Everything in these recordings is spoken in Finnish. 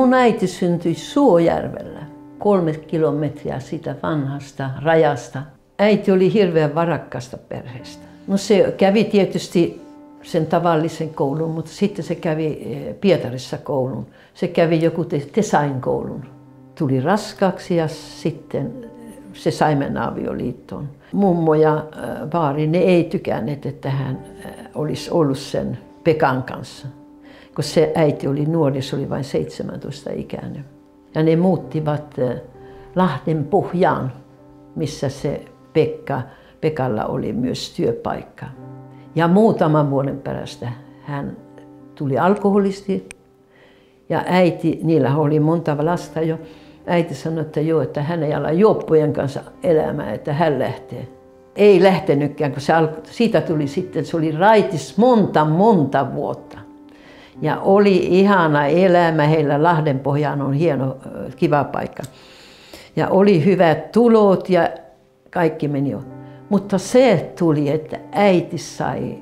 mun äiti syntyi Suojärvellä, 3 kilometriä siitä vanhasta rajasta. Äiti oli hirveän varakkaasta perheestä. No se kävi tietysti sen tavallisen koulun, mutta sitten se kävi Pietarissa koulun. Se kävi joku design-koulun. Tuli raskaaksi ja sitten se sai mennä avioliittoon. Mummo ja vaari, ne ei tykänneet, että hän olisi ollut sen Pekan kanssa. Kun se äiti oli nuori, se oli vain 17-ikäinen. Ja ne muuttivat Lahden Pohjaan, missä se Pekalla oli myös työpaikka. Ja muutaman vuoden perästä hän tuli alkoholisti. Ja äiti, niillä oli monta lasta jo. Äiti sanoi, että joo, että hän ei ala juoppojen kanssa elämään, että hän lähtee. Ei lähtenytkään, kun siitä tuli sitten, se oli raitis monta vuotta. Ja oli ihana elämä, heillä Lahdenpohjaan on hieno, kiva paikka. Ja oli hyvät tulot ja kaikki meni jo. Mutta se tuli, että äiti sai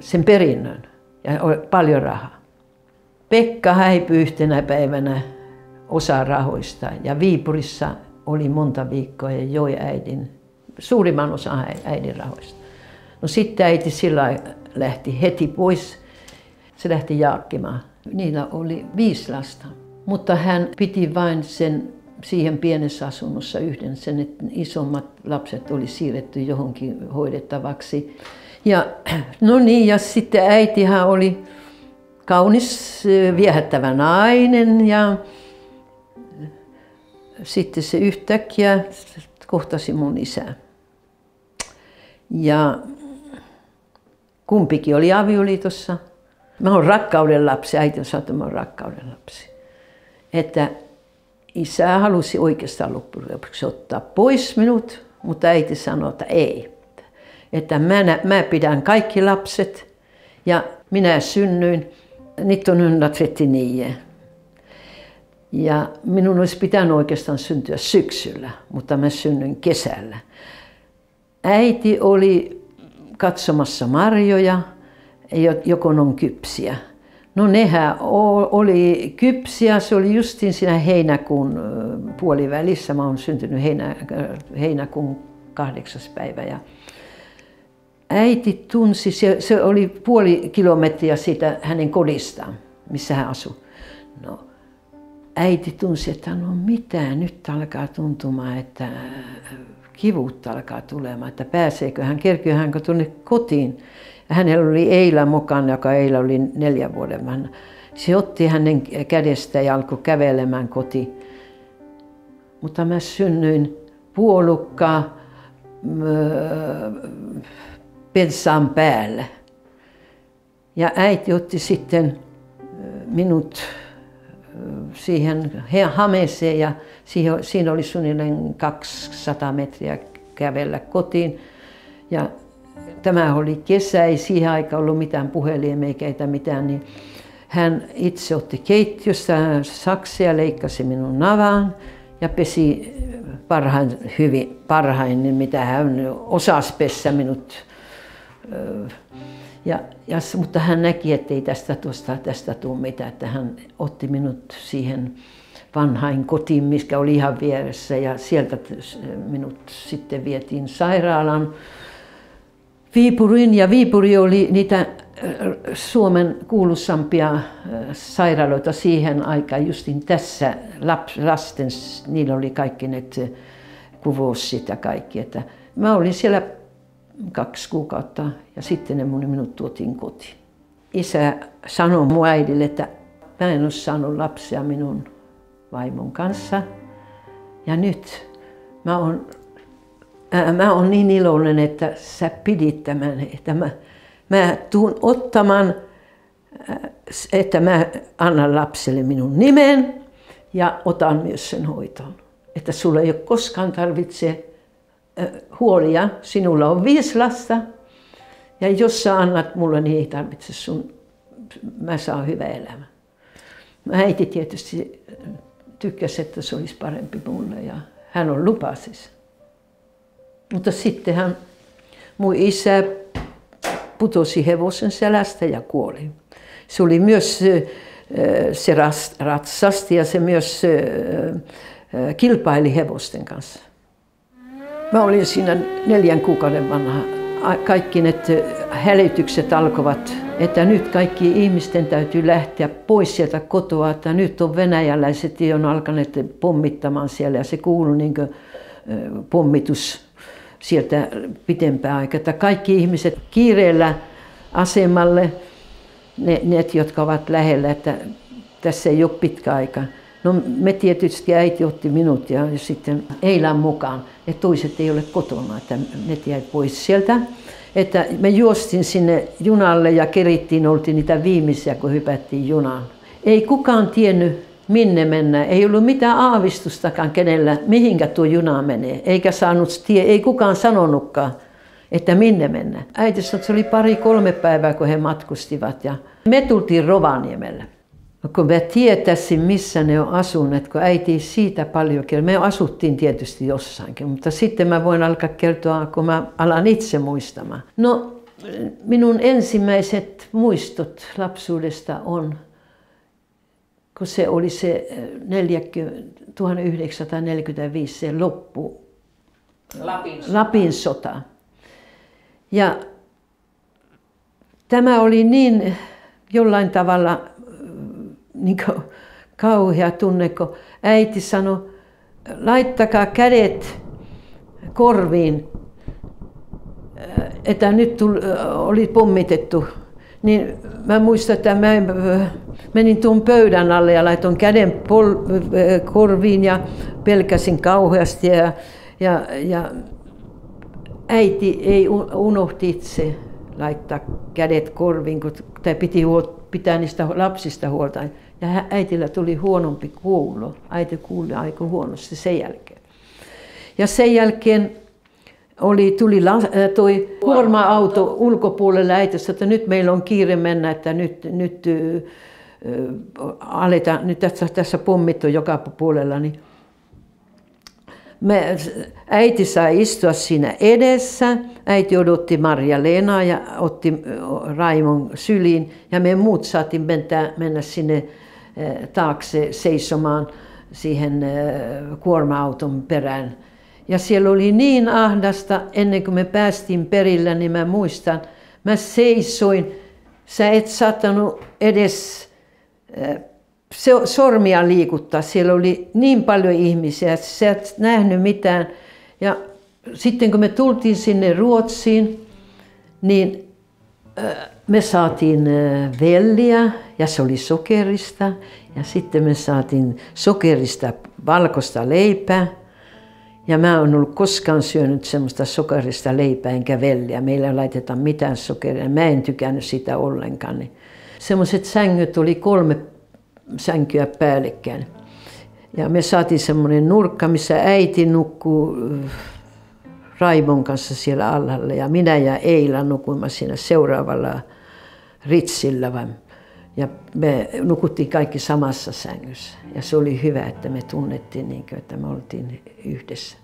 sen perinnön ja oli paljon rahaa. Pekka häipyi yhtenä päivänä osa rahoista ja Viipurissa oli monta viikkoa ja joi suurimman osan äidin rahoista. No sitten äiti sillä lähti heti pois. Se lähti jaakkimaan. Niillä oli 5 lasta, mutta hän piti vain siihen pienessä asunnossa yhden, että isommat lapset oli siirretty johonkin hoidettavaksi. Ja, no niin, ja sitten äitihän oli kaunis, viehättävä nainen ja sitten se yhtäkkiä kohtasi mun isää. Ja kumpikin oli avioliitossa. Mä oon rakkauden lapsi, äiti sanoi, että mä oon rakkauden lapsi. Että isä halusi oikeastaan loppujen lopuksi ottaa pois minut, mutta äiti sanoi, että ei. Että mä pidän kaikki lapset ja minä synnyin 1939. Ja minun olisi pitänyt oikeastaan syntyä syksyllä, mutta mä synnyin kesällä. Äiti oli katsomassa marjoja, joko on kypsiä. No nehän oli kypsiä, se oli justiin siinä heinäkuun puolivälissä. Mä oon syntynyt heinäkuun 8. päivä. Ja äiti tunsi, se oli 0,5 kilometriä siitä hänen kodistaan, missä hän asui. No, äiti tunsi, että no mitä, nyt alkaa tuntumaan, että kivut alkaa tulemaan, että kerkyykö hän tuonne kotiin. Hänellä oli Eila mukana, joka Eila oli 4 vuoden vanha. Se otti hänen kädestä ja alkoi kävelemään kotiin. Mutta mä synnyin puolukka pensaan päällä. Ja äiti otti sitten minut siihen hameeseen ja siinä oli suunnilleen 200 metriä kävellä kotiin. Ja tämä oli kesä, ei siihen aikaan ollut mitään puhelimia eikä mitään, niin hän itse otti keittiöstä saksia, leikkasi minun navaan ja pesi parhain, niin mitä hän osasi pessä minut. Mutta hän näki, että ei tästä tule mitään, että hän otti minut siihen vanhain kotiin, mikä oli ihan vieressä ja sieltä minut sitten vietiin sairaalaan. Viipuriin, ja Viipuri oli niitä Suomen kuuluisampia sairaaloita siihen aikaan, justin tässä lasten, niillä oli kaikki ne kuvaukset ja kaikki. Että mä olin siellä 2 kuukautta ja sitten minut tuotiin kotiin. Isä sanoi mun äidille, että mä en ole saanut lapsia minun vaimon kanssa ja nyt mä oon niin iloinen, että sä pidit tämän, että mä tuun ottamaan, että mä annan lapselle minun nimen ja otan myös sen hoitoon. Että sulla ei ole koskaan tarvitse huolia, sinulla on 5 lasta ja jos sä annat mulle, niin ei tarvitse mä saan hyvä elämä. Äiti tietysti tykkäsi, että se olisi parempi mulle ja hän on lupasi. Mutta sittenhän mun isä putosi hevosen selästä ja kuoli. Se oli myös se ratsasti ja se myös kilpaili hevosten kanssa. Mä olin siinä 4 kuukauden vanha. Kaikki ne hälytykset alkoivat, että nyt kaikki ihmisten täytyy lähteä pois sieltä kotoa, että nyt on venäjäläiset ja on alkaneet pommittamaan siellä ja se kuului niin kuin pommitus sieltä pitempään aikaa. Että kaikki ihmiset kiireellä asemalle, ne jotka ovat lähellä, että tässä ei ole pitkä aika. No me tietysti äiti otti minut ja sitten Eilan mukaan, että toiset ei ole kotona, että ne jäi pois sieltä. Että me juostin sinne junalle ja kerittiin, oltiin niitä viimeisiä, kun hypättiin junaan. Ei kukaan tiennyt, minne mennä. Ei ollut mitään aavistustakaan kenellä, mihinkä tuo juna menee. Ei kukaan sanonutkaan, että minne mennä. Äiti sanoi, että se oli 2-3 päivää, kun he matkustivat. Ja me tultiin Rovaniemelle. No, kun mä tietäisin, missä ne on asuneet, kun äiti ei siitä paljon kertoa. Me asuttiin tietysti jossainkin, mutta sitten mä voin alkaa kertoa, kun mä alan itse muistamaan. No, minun ensimmäiset muistot lapsuudesta on, kun se oli se 1945 se loppu, Lapin sota. Ja tämä oli niin jollain tavalla niin kauhea tunne, kun äiti sanoi, laittakaa kädet korviin, että nyt oli pommitettu. Niin mä muistan, että mä menin tuon pöydän alle ja laitoin käden korviin ja pelkäsin kauheasti. Ja äiti ei unohti itse laittaa kädet korviin, kun piti pitää niistä lapsista huolta. Ja äitillä tuli huonompi kuulo. Äiti kuuli aika huonosti sen jälkeen. Ja sen jälkeen tuli toi kuorma-auto ulkopuolelle. Äiti sanoi, että nyt meillä on kiire mennä, että nyt aletaan, nyt tässä pommit on joka puolella. Niin äiti sai istua siinä edessä. Äiti odotti Marja-Leenaa ja otti Raimon syliin. Ja me muut saatiin mennä sinne taakse seisomaan siihen kuorma-auton perään. Ja siellä oli niin ahdasta, ennen kuin me päästiin perillä, niin mä muistan, mä seisoin. Sä et saattanut edes sormia liikuttaa. Siellä oli niin paljon ihmisiä, että sä et nähnyt mitään. Ja sitten kun me tultiin sinne Ruotsiin, niin me saatiin velliä ja se oli sokerista. Ja sitten me saatiin sokerista valkoista leipää. Ja mä en ollut koskaan syönyt semmoista sokerista leipää enkä velliä. Meillä ei laiteta mitään sokeria. Mä en tykännyt sitä ollenkaan. Niin semmoiset sängyt oli 3 sänkyä päällekkäin. Ja me saatiin semmoinen nurkka, missä äiti nukkuu Raimon kanssa siellä alhaalla. Ja minä ja Eila nukuimme siinä seuraavalla ritsillä. Ja me nukuttiin kaikki samassa sängyssä. Ja se oli hyvä, että me tunnettiin, niin kuin, että me oltiin yhdessä.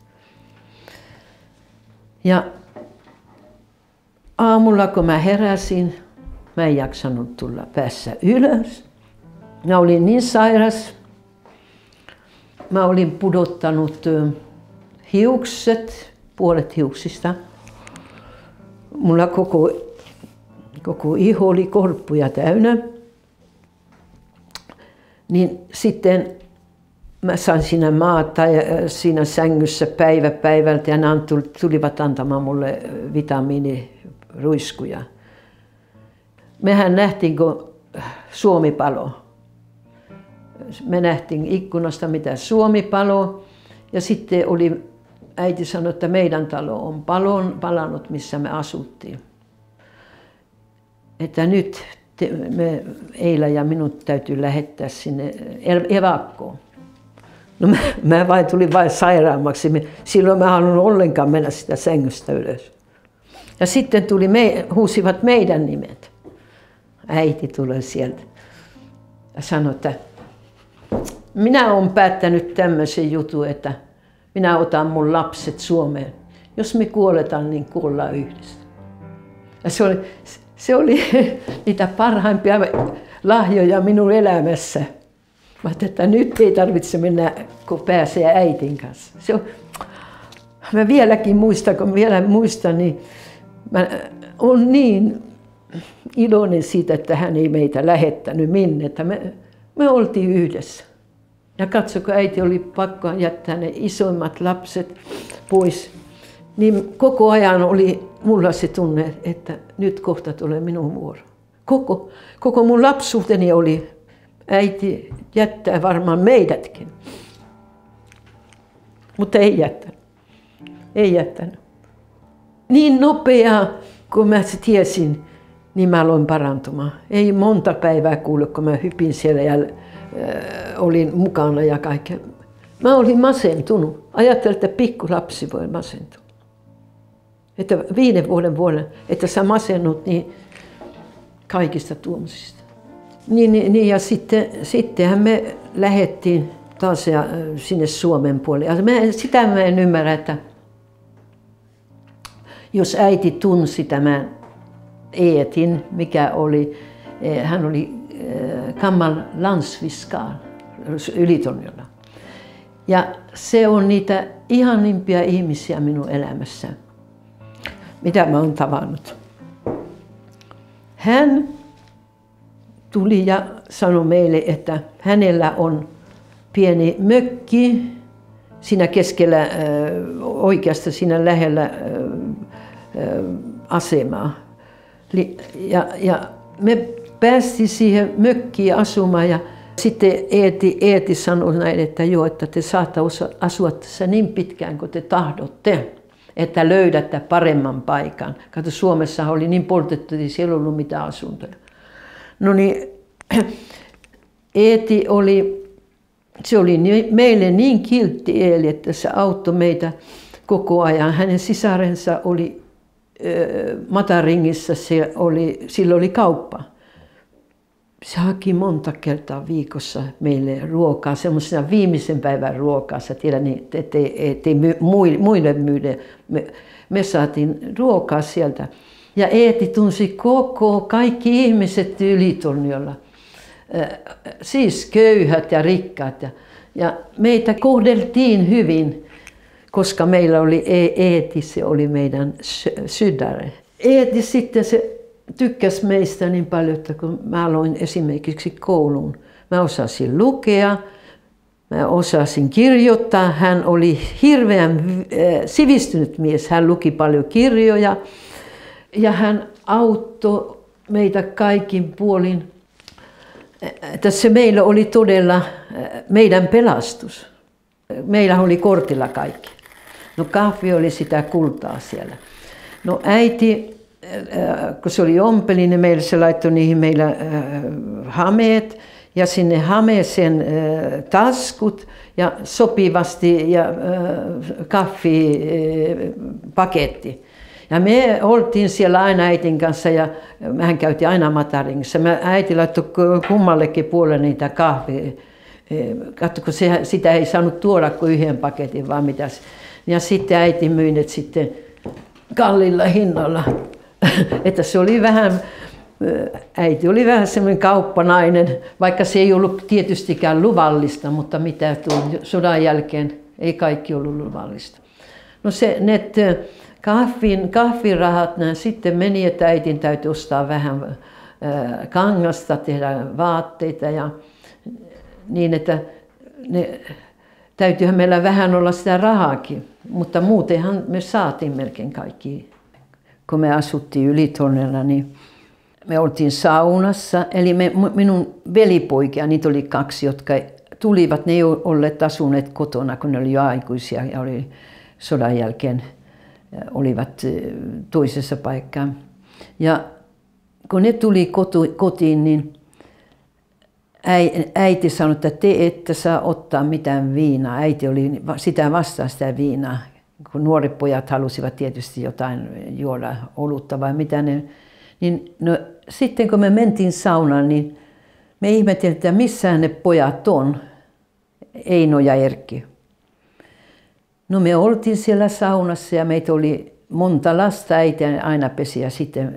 Ja aamulla, kun mä heräsin, mä en jaksanut tulla päässä ylös. Mä olin niin sairas. Mä olin pudottanut hiukset, puolet hiuksista. Mulla koko iho oli korppuja täynnä. Niin sitten mä sain siinä maata ja siinä sängyssä päivä päivältä ja ne tulivat antamaan mulle vitamiiniruiskuja. Mehän nähtiin, kun Suomi paloi. Me nähtiin ikkunasta, mitä Suomi paloi. Ja sitten äiti sanoi, että meidän talo on palannut, missä me asuttiin. Että nyt Eila ja minut täytyy lähettää sinne evakkoon. No mä tulin vain sairaammaksi. Silloin mä en halunnut ollenkaan mennä sitä sängystä ylös. Ja sitten huusivat meidän nimet. Äiti tulee sieltä ja sanoi, että minä olen päättänyt tämmöisen jutun, että minä otan mun lapset Suomeen. Jos me kuoletaan, niin kuollaan yhdessä. Ja se oli niitä parhaimpia lahjoja minun elämässä. Mä ajattelin, että nyt ei tarvitse mennä, kun pääsee äitin kanssa. Mä vieläkin muistan, kun vielä muistan, niin mä olen niin iloinen siitä, että hän ei meitä lähettänyt minne. Että me oltiin yhdessä. Ja katso, kun äiti oli pakko jättää ne isoimmat lapset pois, niin koko ajan oli mulla se tunne, että nyt kohta tulee minun vuoro. Koko mun lapsuuteni oli, äiti jättää varmaan meidätkin. Mutta ei jättänyt. Ei jättänyt. Niin nopeaa, kun mä tiesin, niin mä aloin parantumaan. Ei monta päivää kuulu, kun mä hypin siellä ja olin mukana ja kaikkea. Mä olin masentunut. Ajattelin, että pikkulapsi voi masentua. Että 5 vuoden, että sä masennut niin kaikista tuommoisista. Ja sittenhän me lähdettiin taas sinne Suomen puolelle. Sitä mä en ymmärrä, että jos äiti tunsi tämän Eetin, mikä oli, hän oli gammal landsfiskal Ylitorniolla. Ja se on niitä ihanimpia ihmisiä minun elämässä, mitä mä oon tavannut. Hän tuli ja sanoi meille, että hänellä on pieni mökki siinä keskellä, oikeastaan siinä lähellä asemaa. Ja me päästiin siihen mökkiin asumaan ja sitten Eeti sanoi näin, että joo, että te saatte asua tässä niin pitkään kuin te tahdotte, että löydätte paremman paikan. Kato, Suomessa oli niin poltettu, että siellä ei ollut mitään asuntoja. No niin, Eeti oli meille niin kiltti Eeli, että se auttoi meitä koko ajan. Hänen sisarensa oli Mataringissa, sillä oli kauppa. Se haki monta kertaa viikossa meille ruokaa, semmoisena viimeisen päivän ruokaa. Sä tiedät, niin, ettei muille myydä. Me saatiin ruokaa sieltä. Ja Eeti tunsi kaikki ihmiset Ylitorniolla. Siis köyhät ja rikkaat. Ja meitä kohdeltiin hyvin, koska meillä oli Eeti, se oli meidän sydäre. Eeti sitten se tykkäsi meistä niin paljon, että kun mä aloin esimerkiksi kouluun, mä osasin lukea, mä osasin kirjoittaa. Hän oli hirveän sivistynyt mies, hän luki paljon kirjoja ja hän auttoi meitä kaikin puolin. Tässä meillä oli todella meidän pelastus. Meillä oli kortilla kaikki. No kahvi oli sitä kultaa siellä. No äiti, kun se oli ompelinen, meillä se laittoi niihin meillä hameet ja sinne hameeseen taskut ja sopivasti ja kahvipaketti. Ja me oltiin siellä aina äitin kanssa ja hän käytti aina Mataringissa. Äiti laittoi kummallekin puolelle niitä kahvia. Katso, kun sitä ei saanut tuoda kuin 1 paketin, vaan mitäs. Ja sitten äiti myi ne sitten kallilla hinnalla. Että se oli vähän, äiti oli vähän semmoinen kauppanainen, vaikka se ei ollut tietystikään luvallista, mutta mitä tuli sodan jälkeen, ei kaikki ollut luvallista. No ne kahvirahat sitten meni, että äitin täytyi ostaa vähän kangasta, tehdä vaatteita ja niin, että täytyyhän meillä vähän olla sitä rahaakin, mutta muutenhan me saatiin melkein kaikki. Kun me asuttiin Ylitorniolla, niin me oltiin saunassa, eli minun velipoikia, niitä oli 2, jotka tulivat, ne ei olleet asuneet kotona, kun ne oli jo aikuisia ja oli sodan jälkeen olivat toisessa paikkaa. Ja kun ne tuli kotiin, niin äiti sanoi, että te ette saa ottaa mitään viinaa. Äiti oli sitä vastaan sitä viinaa, kun nuoret pojat halusivat tietysti jotain juoda, olutta vai mitä ne. Niin, no, sitten kun me mentiin saunaan, niin me ihmetteltiin, että missään ne pojat on, Eino ja Erkki. No me oltiin siellä saunassa ja meitä oli monta lasta, äiti aina pesi ja sitten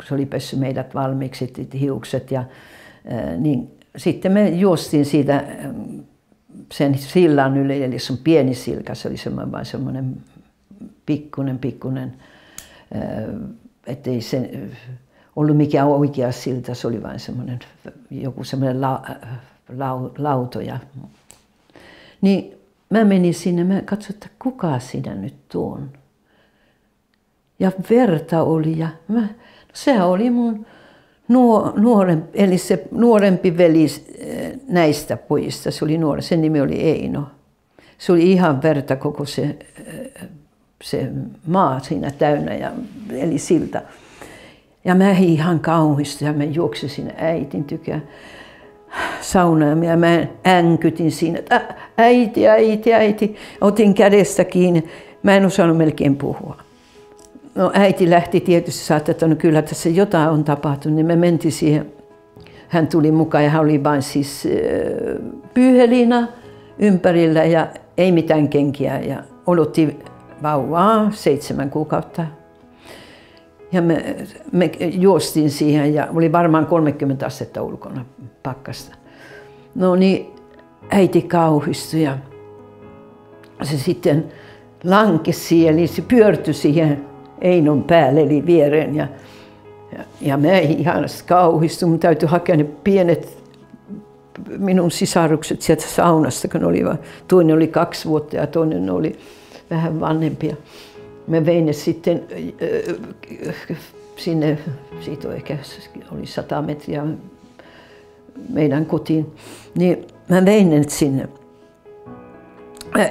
se oli pessy meidät valmiiksi, hiukset ja Niin sitten me juostiin siitä sen sillan yli, eli se on pieni silka, se oli vain semmoinen pikkunen, ettei se ollut mikään oikea silta, se oli vain semmoinen, joku semmoinen lautoja. Niin mä menin sinne, mä katsoin, että kuka siinä nyt on. Ja verta oli ja sehän oli mun eli se nuorempi veli näistä pojista, se oli nuori, sen nimi oli Eino. Se oli ihan verta koko se maa siinä täynnä, eli silta. Ja mä ihan kauhistuin ja mä juoksin sinne äitin tykään saunaan ja mä änkytin siinä, että äiti. Otin kädestä kiinni, mä en osannut melkein puhua. No äiti lähti tietysti, saattoi, että no kyllä tässä jotain on tapahtunut, niin me mentiin siihen. Hän tuli mukaan ja hän oli vain siis pyyhelina ympärillä ja ei mitään kenkiä ja odotti vauvaa 7 kuukautta. Ja me juostiin siihen ja oli varmaan 30 astetta ulkona pakkasta. No niin, äiti kauhistui ja se sitten lankesi siihen, eli se pyörtyi siihen Einon päälle eli viereen. Ja mä ihan kauhistuin, mun täytyi hakea ne pienet minun sisarukset sieltä saunasta, kun toinen oli 2 vuotta ja toinen oli vähän vanhempia. Mä vein ne sitten sinne, siitä ehkä oli 100 metriä meidän kotiin, niin mä vein ne sinne.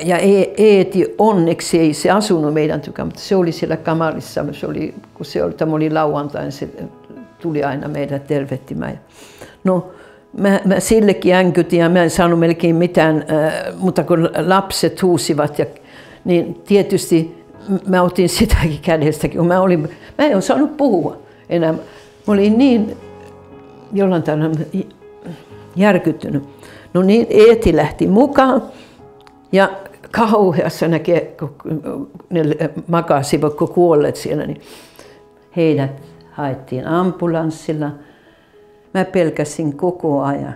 Ja Eeti onneksi ei se asunut meidän tykään, mutta se oli siellä kamarissa, kun tämä oli lauantain, se tuli aina meidät tervehtimään. No mä sillekin änkytin ja mä en saanut melkein mitään, mutta kun lapset huusivat, niin tietysti mä otin sitäkin kädestäkin, kun mä en osannut puhua enää. Mä olin niin jollain tavalla järkyttynyt. No niin, Eeti lähti mukaan ja kauheassa näkee, kun ne makasivat, kun kuolleet siellä, niin heidät haettiin ambulanssilla. Mä pelkäsin koko ajan.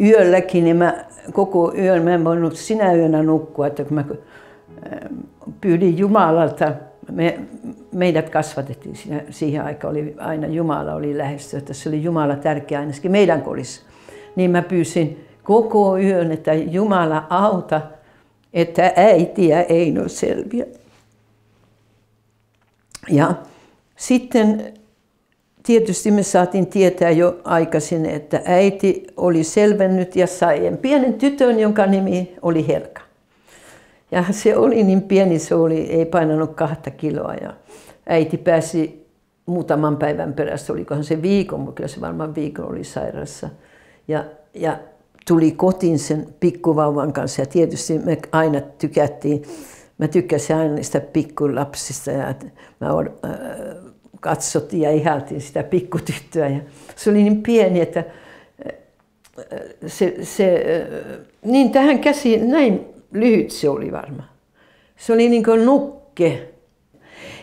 Yölläkin, niin koko yön mä en voinut sinä yönä nukkua, että kun mä pyydin Jumalalta, meidät kasvatettiin siihen aikaan, oli aina Jumala oli lähestyä, että se oli Jumala tärkeä ainakin meidän kodissa. Niin mä pyysin koko yön, että Jumala auta, että äiti ja Eino selviä. Ja sitten tietysti me saatiin tietää jo aikaisin, että äiti oli selvennyt ja sai pienen tytön, jonka nimi oli Helka. Ja se oli niin pieni, ei painanut 2 kiloa ja äiti pääsi muutaman päivän perästä, olikohan se viikon, mutta kyllä se varmaan viikon oli sairaassa. Ja tuli kotiin sen pikkuvauvan kanssa ja tietysti me aina mä tykkäsin aina niistä pikkulapsista ja katsottiin ja ihailtiin sitä pikkutyttöä ja se oli niin pieni, että niin tähän käsiin, näin lyhyt se oli varmaan. Se oli niin kuin nukke.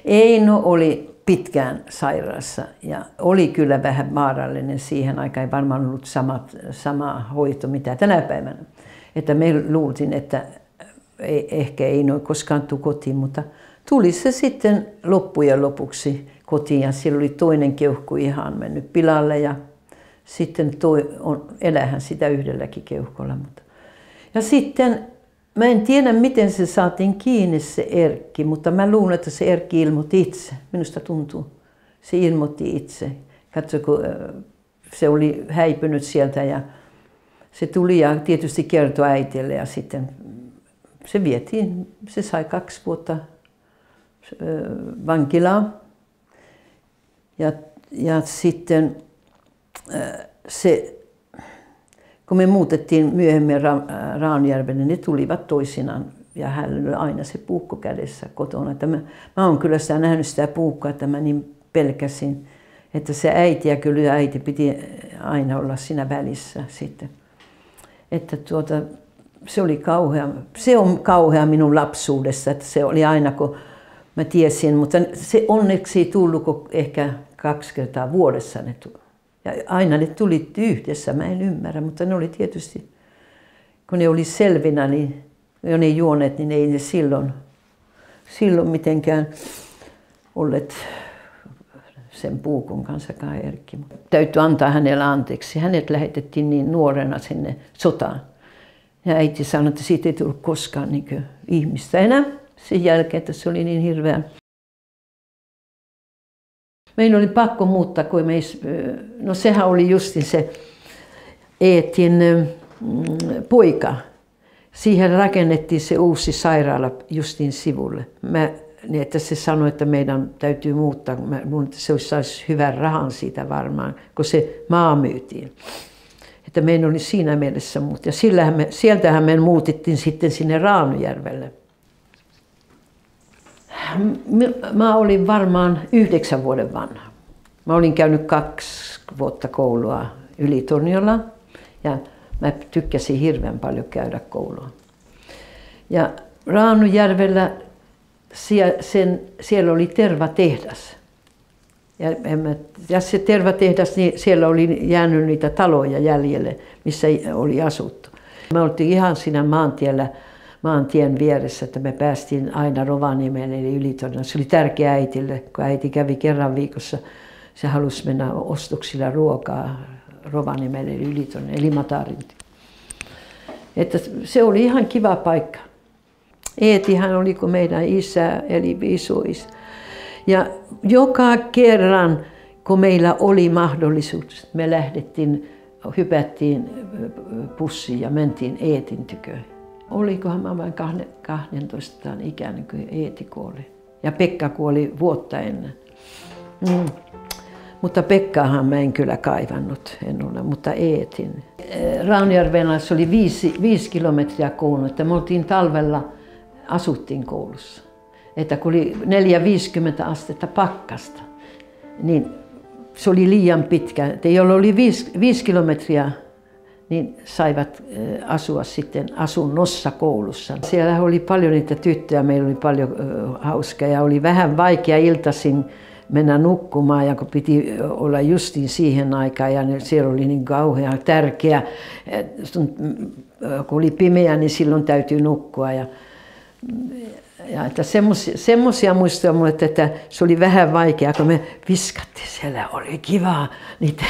Eino oli pitkään sairaassa ja oli kyllä vähän vaarallinen siihen aikaan. Ei varmaan ollut sama hoito mitä tänä päivänä. Että me luultiin, että ehkä Eino ei koskaan tule kotiin, mutta tuli se sitten loppujen lopuksi kotiin ja siellä oli toinen keuhko ihan mennyt pilalle ja sitten elähän sitä yhdelläkin keuhkolla. Ja sitten mä en tiedä miten se saatiin kiinni se Erkki, mutta mä luulen, että se Erkki ilmoitti itse. Minusta tuntuu, se ilmoitti itse. Katso, kun se oli häipynyt sieltä ja se tuli ja tietysti kertoi äitille ja sitten se vietiin, se sai 2 vuotta vankilaa. Ja sitten kun me muutettiin myöhemmin Raunjärvelle, niin ne tulivat toisinaan ja hänellä oli aina se puukko kädessä kotona. Että mä oon kyllä sitä nähnyt sitä puukkoa, että mä niin pelkäsin, että se äiti ja kyllä äiti piti aina olla siinä välissä sitten. Että se oli kauhea. Se on kauhea minun lapsuudessa, että se oli aina kun mä tiesin, mutta se onneksi ei tullut ehkä 2 kertaa vuodessa ne tuli. Ja aina ne tulit yhdessä, mä en ymmärrä, mutta ne oli tietysti, kun ne oli selvinä, niin jo ne juoneet, niin ei ne silloin mitenkään olleet sen puukon kanssakaan Erkki. Täytyy antaa hänelle anteeksi. Hänet lähetettiin niin nuorena sinne sotaan. Ja äiti sanoi, että siitä ei tullut koskaan niin ihmistä enää sen jälkeen, että se oli niin hirveän. Meidän oli pakko muuttaa, kun no sehän oli justin se Eetin poika. Siihen rakennettiin se uusi sairaala justin sivulle. Niin että se sanoi, että meidän täytyy muuttaa. Mä luulen, että se saisi hyvän rahan siitä varmaan, kun se maa myytiin. Että meidän oli siinä mielessä muut. Ja sieltähän me muutittiin sitten sinne Raunujärvelle. Mä olin varmaan 9 vuoden vanha. Mä olin käynyt 2 vuotta koulua Ylitorniolla ja mä tykkäsin hirveän paljon käydä koulua. Ja Raunujärvellä siellä oli tervatehdas. Ja se tervatehdas, niin siellä oli jäänyt niitä taloja jäljelle, missä oli asuttu. Me oltiin ihan siinä maantien vieressä, että me päästiin aina Rovaniemelle eli Ylitornioon. Se oli tärkeä äitille, kun äiti kävi kerran viikossa. Se halusi mennä ostoksilla ruokaa Rovaniemelle eli Ylitornioon, eli Matarintiin. Että se oli ihan kiva paikka. Eetihän oli kuin meidän isä, eli isoisä. Ja joka kerran, kun meillä oli mahdollisuus, me hypättiin bussiin ja mentiin Eetin tykö. Olikohan mä vain 12 ikäinen, kun Eeti kuoli. Ja Pekka kuoli vuotta ennen. Mutta Pekkaahan mä en kyllä kaivannut, mutta Eetin. Raunujärvellä se oli 5 kilometriä kouluun, että me oltiin talvella, asuttiin koulussa. Että kun oli 4-50 astetta pakkasta, niin se oli liian pitkä. Että jolla oli 5 kilometriä, niin saivat asua sitten asunnossa koulussa. Siellä oli paljon niitä tyttöjä, meillä oli paljon hauskaa ja oli vähän vaikea iltaisin mennä nukkumaan, ja kun piti olla justiin siihen aikaan ja siellä oli niin kauhean tärkeä, kun oli pimeä, niin silloin täytyy nukkua. Ja että semmoisia muistoja mulle, että se oli vähän vaikeaa, kun me viskattiin siellä, oli kivaa niitä,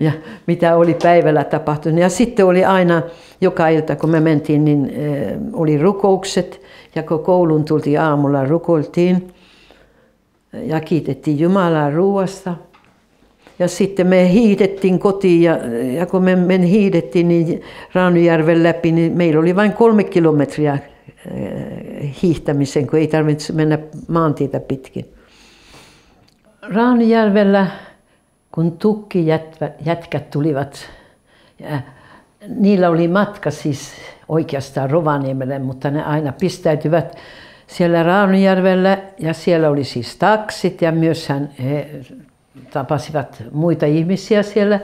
ja mitä oli päivällä tapahtunut. Ja sitten oli aina, joka ilta kun me mentiin, niin oli rukoukset, ja kun kouluun tultiin aamulla, rukoiltiin ja kiitettiin Jumalaa ruuasta. Ja sitten me hiihdettiin kotiin, ja kun me hiihdettiin niin Raunujärven läpi, niin meillä oli vain 3 kilometriä hiihtämisen, kun ei tarvitse mennä maantietä pitkin. Raunujärvellä, kun tukkijätkät tulivat, niillä oli matka siis oikeastaan Rovaniemelle, mutta ne aina pistäytyvät siellä Raunujärvellä, ja siellä oli siis taksit, ja myös he tapasivat muita ihmisiä siellä.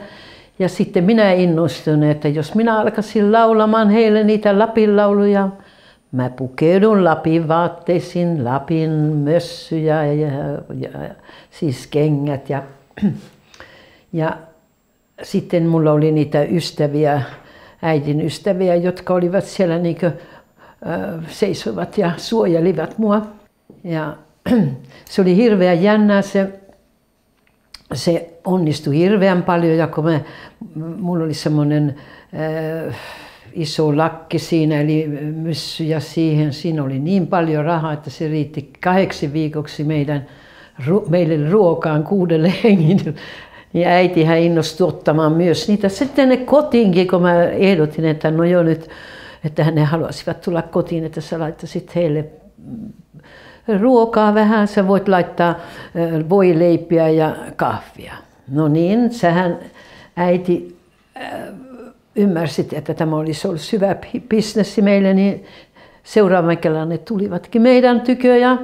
Ja sitten minä innostuin, että jos minä alkaisin laulamaan heille niitä Lapin lauluja, mä pukeudun Lapin vaatteisiin, Lapin mössyjä ja siis kengät. Ja sitten mulla oli niitä ystäviä, äidin ystäviä, jotka olivat siellä niin kuin, seisoivat ja suojelivat mua. Ja se oli hirveän jännää, se onnistui hirveän paljon, ja kun mulla oli semmoinen iso lakki siinä, eli myssy, ja siinä oli niin paljon rahaa, että se riitti 8 viikoksi meille ruokaan 6 hengille. Ja äitihän innostui ottamaan myös niitä sitten ne kotiinkin, kun mä ehdotin, että no jo nyt, että ne haluaisivat tulla kotiin, että sä laittaisit heille ruokaa vähän, sä voit laittaa voileipiä ja kahvia. No niin, sähän äiti ymmärsit, että tämä olisi ollut hyvä bisnessi meille, niin seuraavan kerran ne tulivatkin meidän tykö ja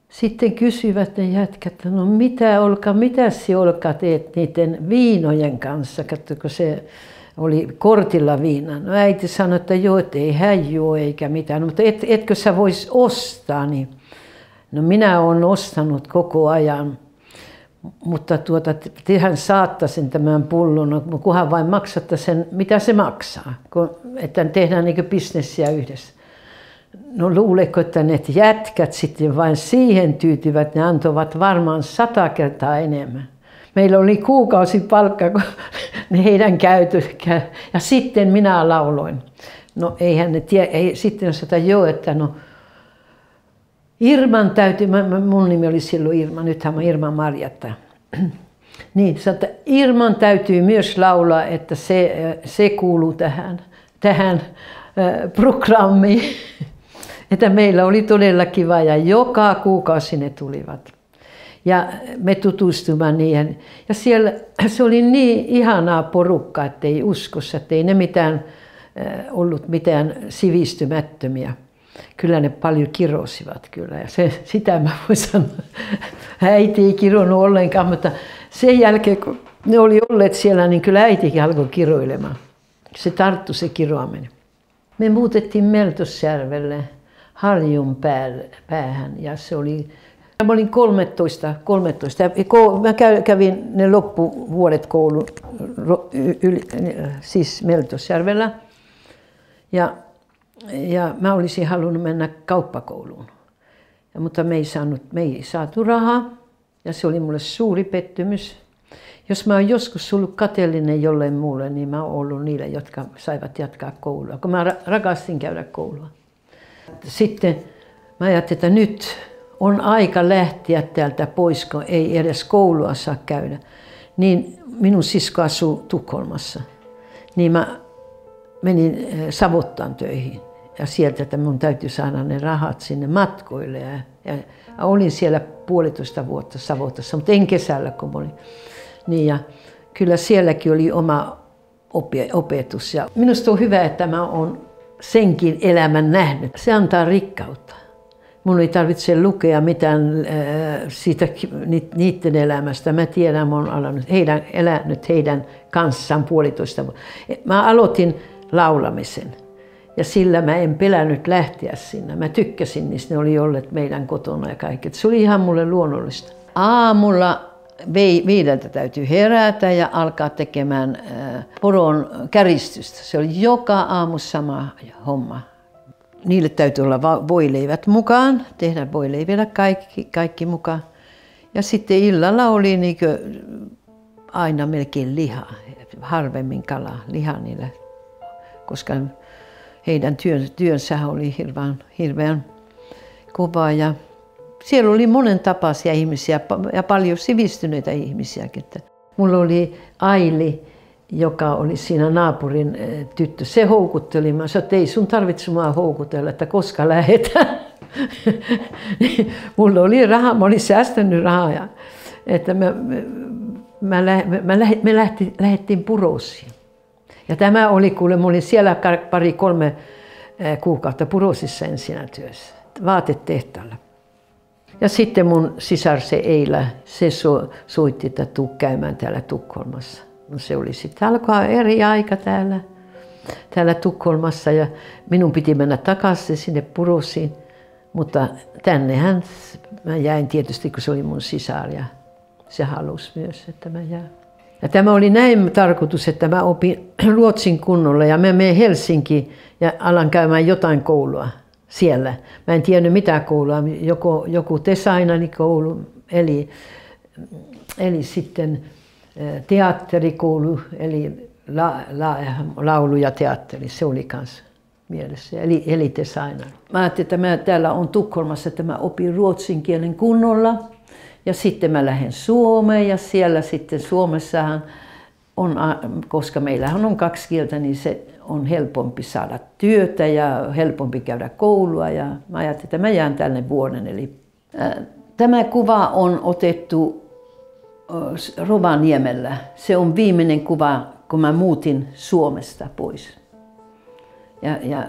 sitten kysyivät ne jätkät, että no mitä Olka teet niiden viinojen kanssa, katsoko se oli kortilla viina. No äiti sanoi, että joo, et ei hän juo eikä mitään, no, mutta etkö sä vois ostaa, niin no minä olen ostanut koko ajan. mutta tehän saatta sen tämän pullon, no, kunhan vain maksatte sen, mitä se maksaa, että tehdään niin kuin bisnessiä yhdessä. No luuleko, että ne jätkät sitten vain siihen tyytyvät, ne antoivat varmaan 100 kertaa enemmän. Meillä oli kuukausipalkka, kun heidän käytössä. Ja sitten minä lauloin. No eihän ne tiedä, sitten sanotaan joo, että no Irman täytyy, mun nimi oli silloin Irma, nythän mä Irma Marjatta. Niin, sanotaan, Irman täytyy myös laulaa, että se kuuluu tähän programmiin. Että meillä oli todella kiva ja joka kuukausi ne tulivat. Ja me tutustuimme niihin. Ja siellä se oli niin ihanaa porukkaa, ettei uskossa, ettei ne ollut mitään sivistymättömiä. Kyllä ne paljon kirosivat kyllä. Ja sitä mä voin sanoa. Äiti ei kironnut ollenkaan, mutta sen jälkeen kun ne oli olleet siellä, niin kyllä äitikin alkoi kiroilemaan. Se tarttui se kiroaminen. Me muutettiin Meltosjärvelle Harjun päähän ja se oli... Mä olin 13. Mä kävin ne loppuvuodet koulun siis Meltosjärvellä. Ja mä olisin halunnut mennä kauppakouluun. Mutta me ei saatu rahaa ja se oli mulle suuri pettymys. Jos mä oon joskus ollut kateellinen jolleen muulle, niin mä oon ollut niille, jotka saivat jatkaa koulua. Kun mä rakastin käydä koulua. Sitten mä ajattelin, että nyt on aika lähteä täältä pois, kun ei edes koulua saa käydä. Niin minun sisko asuu Tukholmassa. Niin mä menin Savottaan töihin. Ja sieltä, että mun täytyy saada ne rahat sinne matkoille. Ja olin siellä 1,5 vuotta Savotassa, mutta en kesällä, kun olin. Niin ja kyllä sielläkin oli oma opetus. Ja minusta on hyvä, että mä oon senkin elämän nähnyt. Se antaa rikkautta. Mun ei tarvitse lukea mitään siitä niiden elämästä. Mä tiedän, mä oon elänyt heidän kanssaan 1,5 vuotta. Mä aloitin laulamisen ja sillä mä en pelännyt lähteä sinne. Mä tykkäsin niistä, ne oli olleet meidän kotona ja kaikki. Se oli ihan mulle luonnollista. Aamulla 5 täytyy herätä ja alkaa tekemään poron käristystä. Se oli joka aamu sama homma. Niille täytyy olla voileivät mukaan, tehdä voileivillä kaikki mukaan. Ja sitten illalla oli aina melkein lihaa, harvemmin kalaa, lihaa niillä, koska heidän työnsä oli hirveän kovaa. Ja siellä oli monen tapaisia ihmisiä ja paljon sivistyneitä ihmisiäkin. Mulla oli Aili, joka oli siinä naapurin tyttö. Se houkutteli. Mä sanoin, että ei sun tarvitse mua houkutella, että koska lähdetään. Mulla oli rahaa, mä olin säästänyt rahaa. Ja, että me lähdettiin Purosiin. Ja tämä oli, kuule, mä olin siellä 2-3 kuukautta Purosissa ensinnä työssä, vaatetehtaalla. Ja sitten mun sisar se Eila, se soitti, että tuu käymään täällä Tukholmassa. No se oli sitten, alkoi eri aika täällä Tukholmassa ja minun piti mennä takaisin sinne Purosiin. Mutta tännehän mä jäin tietysti, kun se oli mun sisar ja se halusi myös, että mä jään. Ja tämä oli näin tarkoitus, että mä opin ruotsin kunnolla ja mä menen Helsinkiin ja alan käymään jotain koulua siellä. Mä en tiennyt mitä koulua, joku designarikoulu, eli sitten teatterikoulu, eli laulu ja teatteri, se oli kanssa mielessä, eli designer. Mä ajattelin, että mä täällä on Tukholmassa, että mä opin ruotsin kielen kunnolla. Ja sitten mä lähden Suomeen ja siellä sitten Suomessahan on, koska meillähän on 2 kieltä, niin se on helpompi saada työtä ja helpompi käydä koulua. Ja mä ajattelin, että mä jään tänne vuoden. Eli, tämä kuva on otettu Rovaniemellä. Se on viimeinen kuva, kun mä muutin Suomesta pois. Ja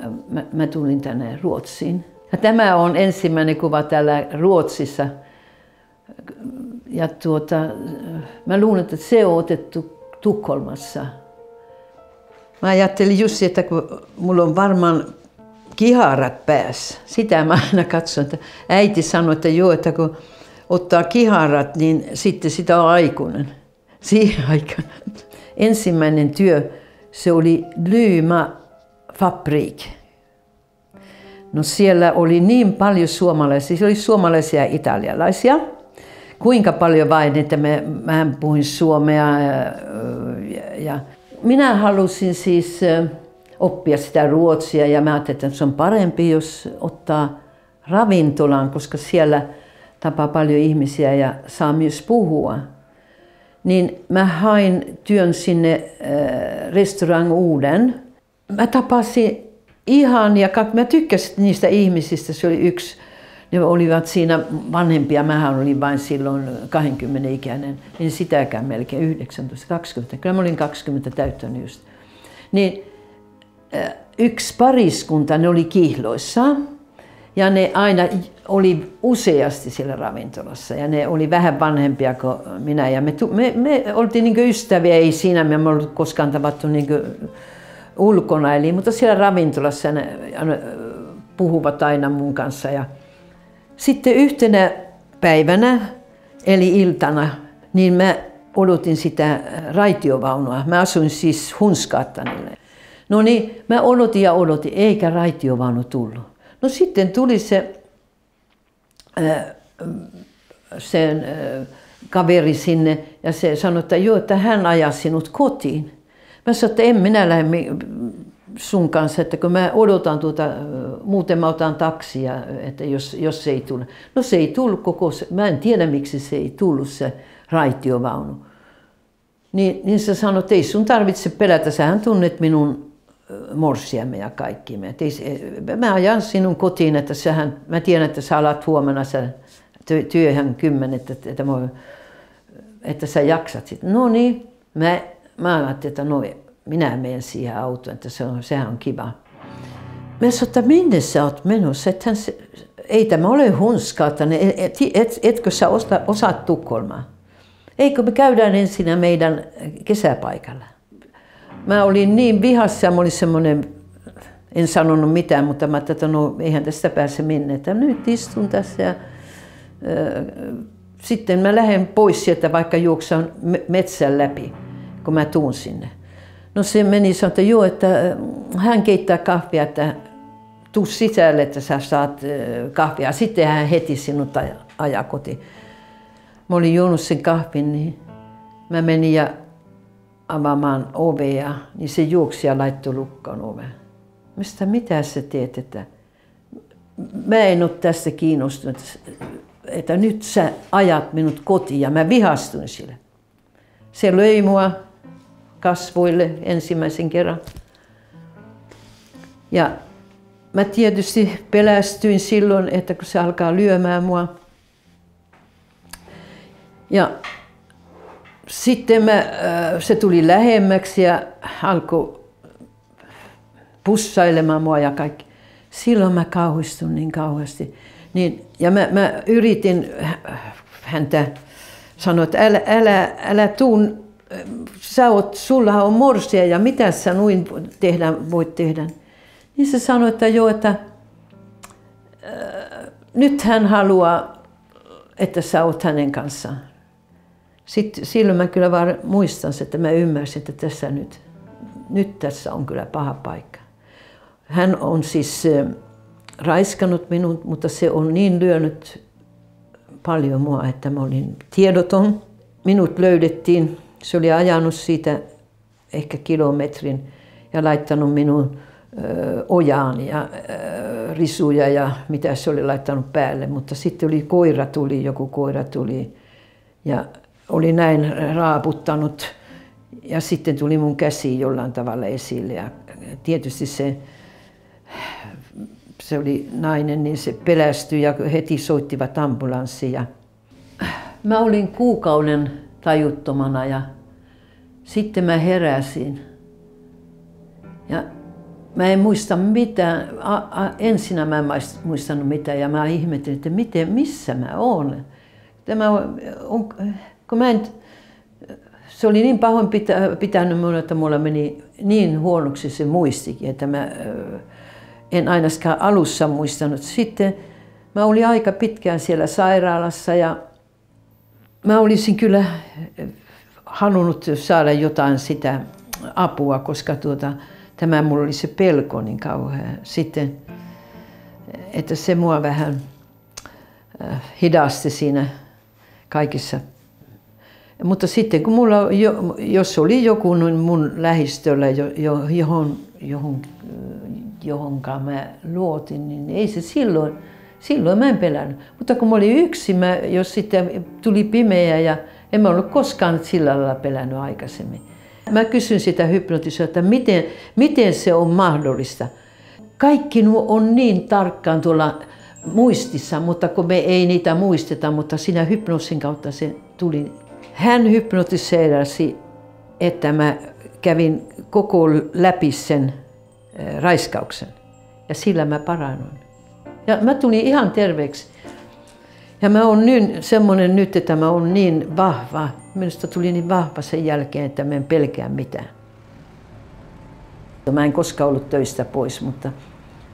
mä tulin tänne Ruotsiin. Ja tämä on ensimmäinen kuva täällä Ruotsissa. Ja mä luulen, että se on otettu Tukholmassa. Mä ajattelin just, että kun mulla on varmaan kiharat päässä, sitä mä aina katson, että äiti sanoi, että joo, että kun ottaa kiharat, niin sitten sitä on aikuinen. Siihen aikana. Ensimmäinen työ, se oli Lyma-fabrik. No siellä oli niin paljon suomalaisia, siellä oli suomalaisia ja italialaisia. Kuinka paljon vain, että mä puhuin suomea. Ja minä halusin siis oppia sitä ruotsia ja mä ajattelin, että se on parempi, jos ottaa ravintolaan, koska siellä tapaa paljon ihmisiä ja saa myös puhua. Niin mä hain työn sinne Restaurang Uuden. Mä tapasin ihan ja mä tykkäsin niistä ihmisistä. Se oli yksi, ne olivat siinä vanhempia. Mähän olin vain silloin 20-ikäinen, niin sitäkään melkein 19, 20. Kyllä mä olin 20 täyttänyt just. Niin yksi pariskunta, ne oli kihloissaan. Ja ne aina oli useasti siellä ravintolassa ja ne oli vähän vanhempia kuin minä. Ja me oltiin niin kuin ystäviä, ei siinä me emme ollut koskaan tavattu niin kuin ulkona. Mutta siellä ravintolassa ne puhuvat aina mun kanssa. Ja sitten yhtenä päivänä, eli iltana, niin mä odotin sitä raitiovaunua. Mä asuin siis Hunskattanilla. No niin, mä odotin ja odotin, eikä raitiovaunu tullut. No sitten tuli sen kaveri sinne ja se sanoi, että joo, että hän ajaa sinut kotiin. Mä sanoin, että en minä lähde sun kanssa, että kun mä odotan muuten mä otan taksia, että jos se ei tule. No se ei tullut mä en tiedä miksi se ei tullut se raitiovaunu. Niin se sanoi, että ei sun tarvitse pelätä, sähän tunnet minun morsiamme ja kaikki. Mä ajan sinun kotiin, että mä tiedän, että sä alat huomenna työhön 10, että sä jaksat sitten. No niin, mä ajattelin, että no, minä menen siihen autoon, että sehän on kiva. Mä sanoin, että minne sä oot menossa? Ei tämä ole Hunskattan, etkö sä osaat Tukholmaa? Eikö me käydään ensin meidän kesäpaikalla? Mä olin niin vihassa ja mä olin semmoinen, en sanonut mitään, mutta mä ajattelin, että no eihän tästä pääse minne. Että nyt istun tässä ja sitten mä lähden pois sieltä, vaikka juoksan metsän läpi, kun mä tuun sinne. No se meni sanoi, että joo, että hän keittää kahvia, että tuu sisälle, että sä saat kahvia. Sitten hän heti sinut ajaa kotiin. Mä olin juonut sen kahvin, niin mä menin ja avaamaan ovea, niin se juoksi ja laittoi lukkoon oveen. Mitä sä teet, että mä en ole tästä kiinnostunut, että nyt sä ajat minut kotiin ja mä vihastuin sille. Se löi mua kasvoille ensimmäisen kerran. Ja mä tietysti pelästyin silloin, että kun se alkaa lyömään mua. Ja sitten se tuli lähemmäksi ja alkoi pussailemaan mua ja kaikki. Silloin mä kauhistuin niin kauheasti. Ja mä yritin häntä sanoa, että älä tuu, sulla on morsia ja mitä sä noin voit tehdä. Niin se sanoi, että joo, että nyt hän haluaa, että sä oot hänen kanssaan. Sitten silloin mä kyllä vaan muistan, että mä ymmärsin, että tässä nyt tässä on kyllä paha paikka. Hän on siis raiskannut minut, mutta se on niin lyönyt paljon mua, että mä olin tiedoton. Minut löydettiin, se oli ajanut siitä ehkä kilometrin ja laittanut minun ojaan ja risuja ja mitä se oli laittanut päälle. Mutta sitten joku koira tuli ja oli näin raaputtanut ja sitten tuli mun käsi jollain tavalla esille ja tietysti se oli nainen, niin se pelästyi ja heti soittivat ambulanssia. Mä olin kuukauden tajuttomana ja sitten mä heräsin ja mä en muista mitään, ensinnä mä en muistanut mitään ja mä ihmettelin, että missä mä oon. Se oli niin pahoin pitänyt minua, että mulla meni niin huonoksi se muistikin, että mä en ainakaan alussa muistanut. Sitten mä olin aika pitkään siellä sairaalassa ja Mä olisin kyllä halunnut saada jotain sitä apua, koska tämä mulla oli se pelko niin kauhea. Sitten, että se mua vähän hidasti siinä kaikissa. Mutta sitten kun mulla, jos oli joku mun lähistöllä, johonka mä luotin, niin ei se silloin mä en pelännyt. Mutta kun mä olin yksin, jos sitten tuli pimeä ja en mä ollut koskaan sillä lailla pelännyt aikaisemmin. Mä kysyn sitä hypnotisoijalta, että miten se on mahdollista. Kaikki nuo on niin tarkkaan tuolla muistissa, mutta kun me ei niitä muisteta, mutta siinä hypnoosin kautta se tuli. Hän hypnotiseerasi, että mä kävin koko läpi sen raiskauksen ja sillä mä parannuin. Ja mä tulin ihan terveeksi. Ja mä oon semmoinen nyt, että mä oon niin vahva. Minusta tuli niin vahva sen jälkeen, että mä en pelkää mitään. Mä en koskaan ollut töistä pois, mutta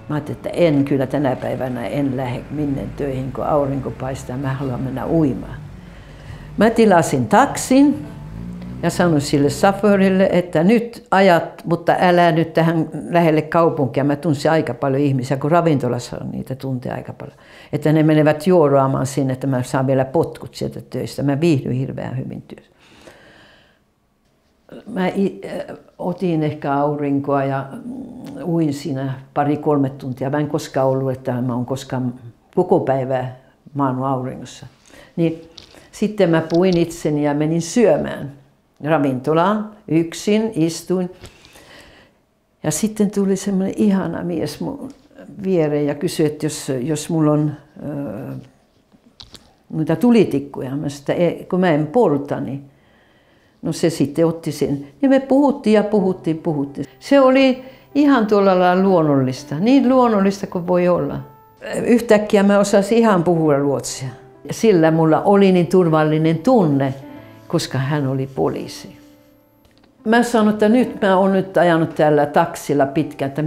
mä ajattelin, että en kyllä tänä päivänä en lähde minne töihin, kun aurinko paistaa. Mä haluan mennä uimaan. Mä tilasin taksin ja sanoin sille safarille, että nyt ajat, mutta älä nyt tähän lähelle kaupunkia. Mä tunsin aika paljon ihmisiä, kun ravintolassa on niitä tuntee aika paljon. Että ne menevät juoroamaan sinne, että mä saan vielä potkut sieltä töistä. Mä viihdyin hirveän hyvin työssä. Mä otin ehkä aurinkoa ja uin siinä 2-3 tuntia. Mä en koskaan ollut, että mä oon koskaan koko päivää maannut auringossa. Niin sitten mä puin itseni ja menin syömään ravintolaan. Yksin istuin. Ja sitten tuli semmoinen ihana mies mun viereen ja kysyi, että jos mulla on noita tulitikkuja. Mä sanoin, että kun mä en polta, niin no se sitten otti sen. Ja me puhuttiin ja puhuttiin. Se oli ihan tuolla lailla luonnollista. Niin luonnollista kuin voi olla. Yhtäkkiä mä osasin ihan puhua ruotsia. Sillä mulla oli niin turvallinen tunne, koska hän oli poliisi. Mä sanoin, että nyt mä oon nyt ajanut täällä taksilla pitkään, että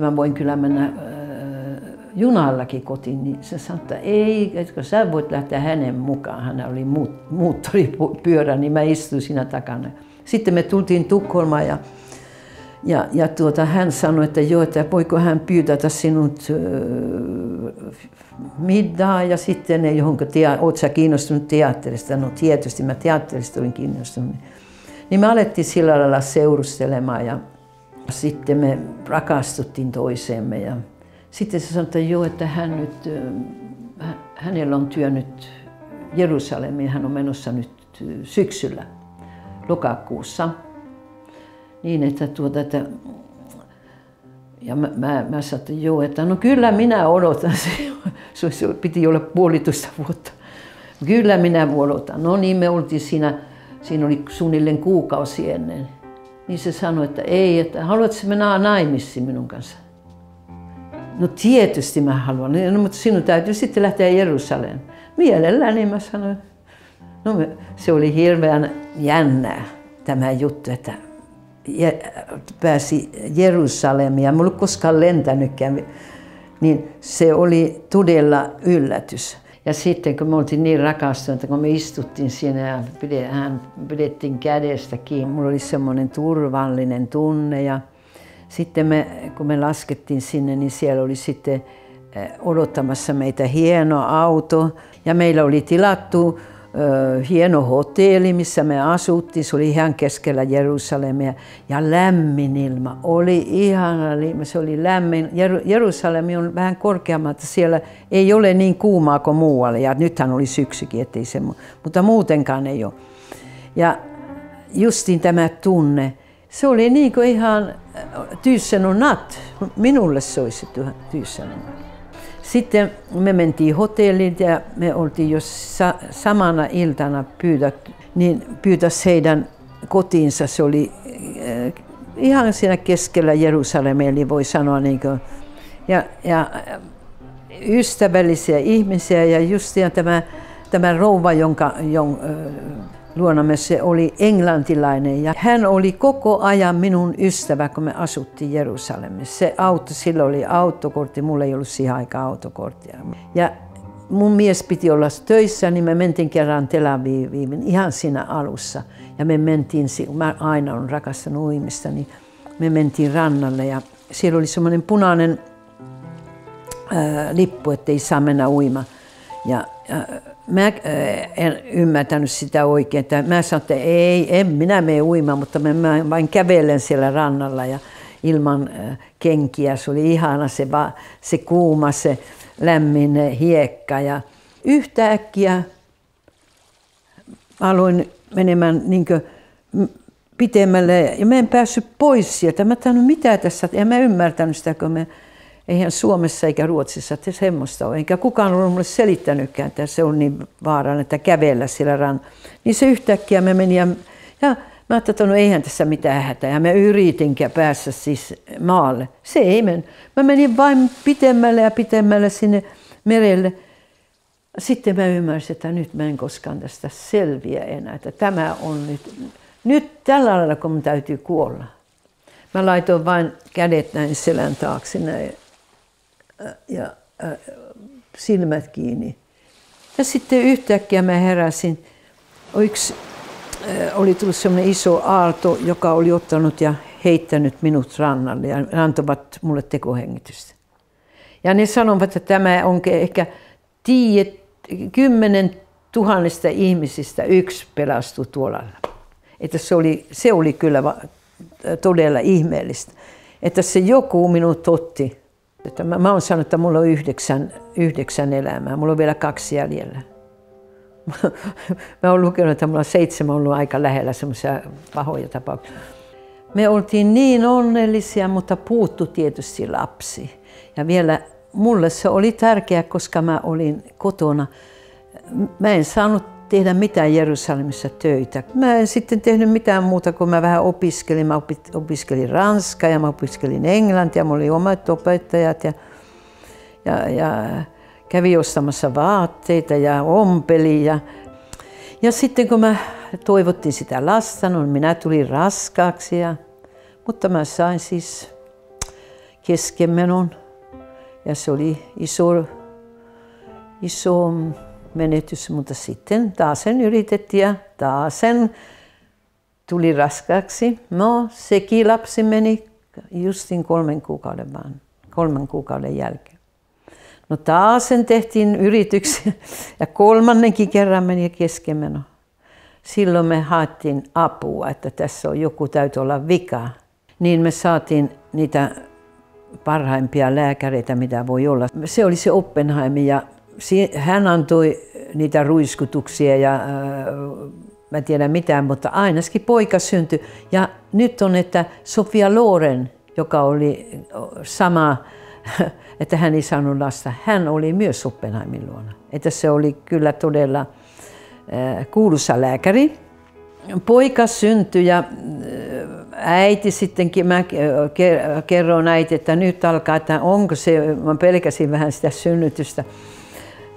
mä voin kyllä mennä junallakin kotiin. Niin se sanoi, että ei, etkö sä voit lähteä hänen mukaan. Hän oli moottoripyörä, niin mä istuin siinä takana. Sitten me tultiin Tukholmaan ja hän sanoi, että joo, että voiko hän pyytätä sinut middaa ja sitten johonka oot sä kiinnostunut teatterista? No tietysti mä teatterista olin kiinnostunut. Niin me alettiin sillä lailla seurustelemaan ja sitten me rakastuttiin toiseemme. Ja sitten se sanoi, että joo, että hänellä on työ nyt Jerusalemiin, hän on menossa nyt syksyllä, lokakuussa. Niin, että ja mä sanoin, että joo, että no kyllä minä odotan, se piti olla 1,5 vuotta. Kyllä minä odotan. No niin, me oltiin siinä oli suunnilleen kuukausi ennen. Niin se sanoi, että ei, että haluatko mennä naimisiin minun kanssa? No tietysti mä haluan, no, mutta sinun täytyy sitten lähteä Jerusalemiin. Mielelläni mä sanoin. No se oli hirveän jännää tämä juttu, että pääsi Jerusalemiin ja mulla ei koskaan lentänytkään, niin se oli todella yllätys. Ja sitten kun me oltiin niin rakastuneita, kun me istuttiin siinä ja hän pidettiin kädestä kiinni, mulla oli semmoinen turvallinen tunne ja sitten kun me laskettiin sinne, niin siellä oli sitten odottamassa meitä hieno auto ja meillä oli tilattu hieno hotelli, missä me asuttiin. Se oli ihan keskellä Jerusalemia ja lämmin ilma. Oli ihana ilma, se oli lämmin. Jerusalemi on vähän korkeammalta, siellä ei ole niin kuumaa kuin muualla. Ja nythän oli syksykin, ettei se, mutta muutenkaan ei ole. Ja justiin tämä tunne, se oli niin kuin ihan tusen och natt. Minulle se olisi tusen och natt. Sitten me mentiin hotelliin ja me oltiin jo samana iltana pyytäisi heidän kotiinsa. Se oli ihan siinä keskellä Jerusalemia, eli voi sanoa niin kuin, ja ystävällisiä ihmisiä ja just tämä rouva, jonka luonamme se oli englantilainen ja hän oli koko ajan minun ystävä, kun me asuttiin Jerusalemissa. Se auto, sillä oli autokortti, mulla ei ollut siihen aikaan autokorttia. Ja mun mies piti olla töissä, niin me mentiin kerran Tel Aviviin ihan siinä alussa. Ja me mentiin, mä aina olen rakastanut uimista, niin me mentiin rannalle ja siellä oli semmoinen punainen lippu, ettei saa mennä uimaan. Ja mä en ymmärtänyt sitä oikein. Mä sanoin, että en minä mene uimaan, mutta mä vain kävelen siellä rannalla ja ilman kenkiä. Se oli ihana se kuuma, se lämmin hiekka. Ja yhtäkkiä aloin menemään niin pitemmälle ja mä en päässyt pois sieltä. Mä ajattelin, mitä tässä, en mä ymmärtänyt sitä, kun eihän Suomessa eikä Ruotsissa että semmoista ole. Eikä kukaan ollut mulle selittänytkään, että se on niin vaarallinen, että kävellä siellä rannalla. Niin se yhtäkkiä mä menin ja mä ajattelin, että no eihän tässä mitään hätää. Ja mä yritinkin päässä siis maalle. Se ei mennyt. Mä menin vain pitemmälle ja pitemmälle sinne merelle. Sitten mä ymmärsin, että nyt mä en koskaan tästä selviä enää. Että tämä on nyt tällä lailla, kun mun täytyy kuolla. Mä laitoin vain kädet näin selän taakse näin, ja silmät kiinni. Ja sitten yhtäkkiä mä heräsin. Oli tullut semmoinen iso aalto, joka oli ottanut ja heittänyt minut rannalle ja antoivat mulle tekohengitystä. Ja ne sanovat, että tämä on ehkä 10 000 ihmisistä yksi pelastui tuolla. Että se oli kyllä todella ihmeellistä, että se joku minut otti. Että mä oon sanonut, että mulla on 9 elämää, mulla on vielä 2 jäljellä. Mä oon lukenut, että mulla on 7 ollut aika lähellä semmoisia pahoja tapauksia. Me oltiin niin onnellisia, mutta puuttu tietysti lapsi. Ja vielä mulle se oli tärkeää, koska mä olin kotona. Mä en saanut tehdä mitään Jerusalemissa töitä. Mä en sitten tehnyt mitään muuta, kun mä vähän opiskelin. Mä opiskelin ranskaa ja mä opiskelin englantia. Mulla oli omat opettajat ja kävin ostamassa vaatteita ja ompelin. Ja sitten kun mä toivottiin sitä lasta, no minä tulin raskaaksi. Mutta mä sain siis keskenmenon ja se oli iso menetys, mutta sitten taas sen yritettiin ja taas sen tuli raskaaksi. No, sekin lapsi meni justin 3 kuukauden vaan, 3 kuukauden jälkeen. No taas sen tehtiin yrityksiä ja 3. kerran meni keskenmeno. Silloin me haettiin apua, että tässä on joku täytyy olla vika. Niin me saatiin niitä parhaimpia lääkäreitä, mitä voi olla. Se oli se Oppenheim ja hän antoi niitä ruiskutuksia ja mä en tiedä mitään, mutta ainakin poika syntyi. Ja nyt on, että Sofia Loren, joka oli sama, että hän ei saanut lasta, hän oli myös Oppenheimin luona. Että se oli kyllä todella kuuluisa lääkäri. Poika syntyi ja äiti sittenkin, mä kerroin äiti, että nyt alkaa, että onko se, mä pelkäsin vähän sitä synnytystä.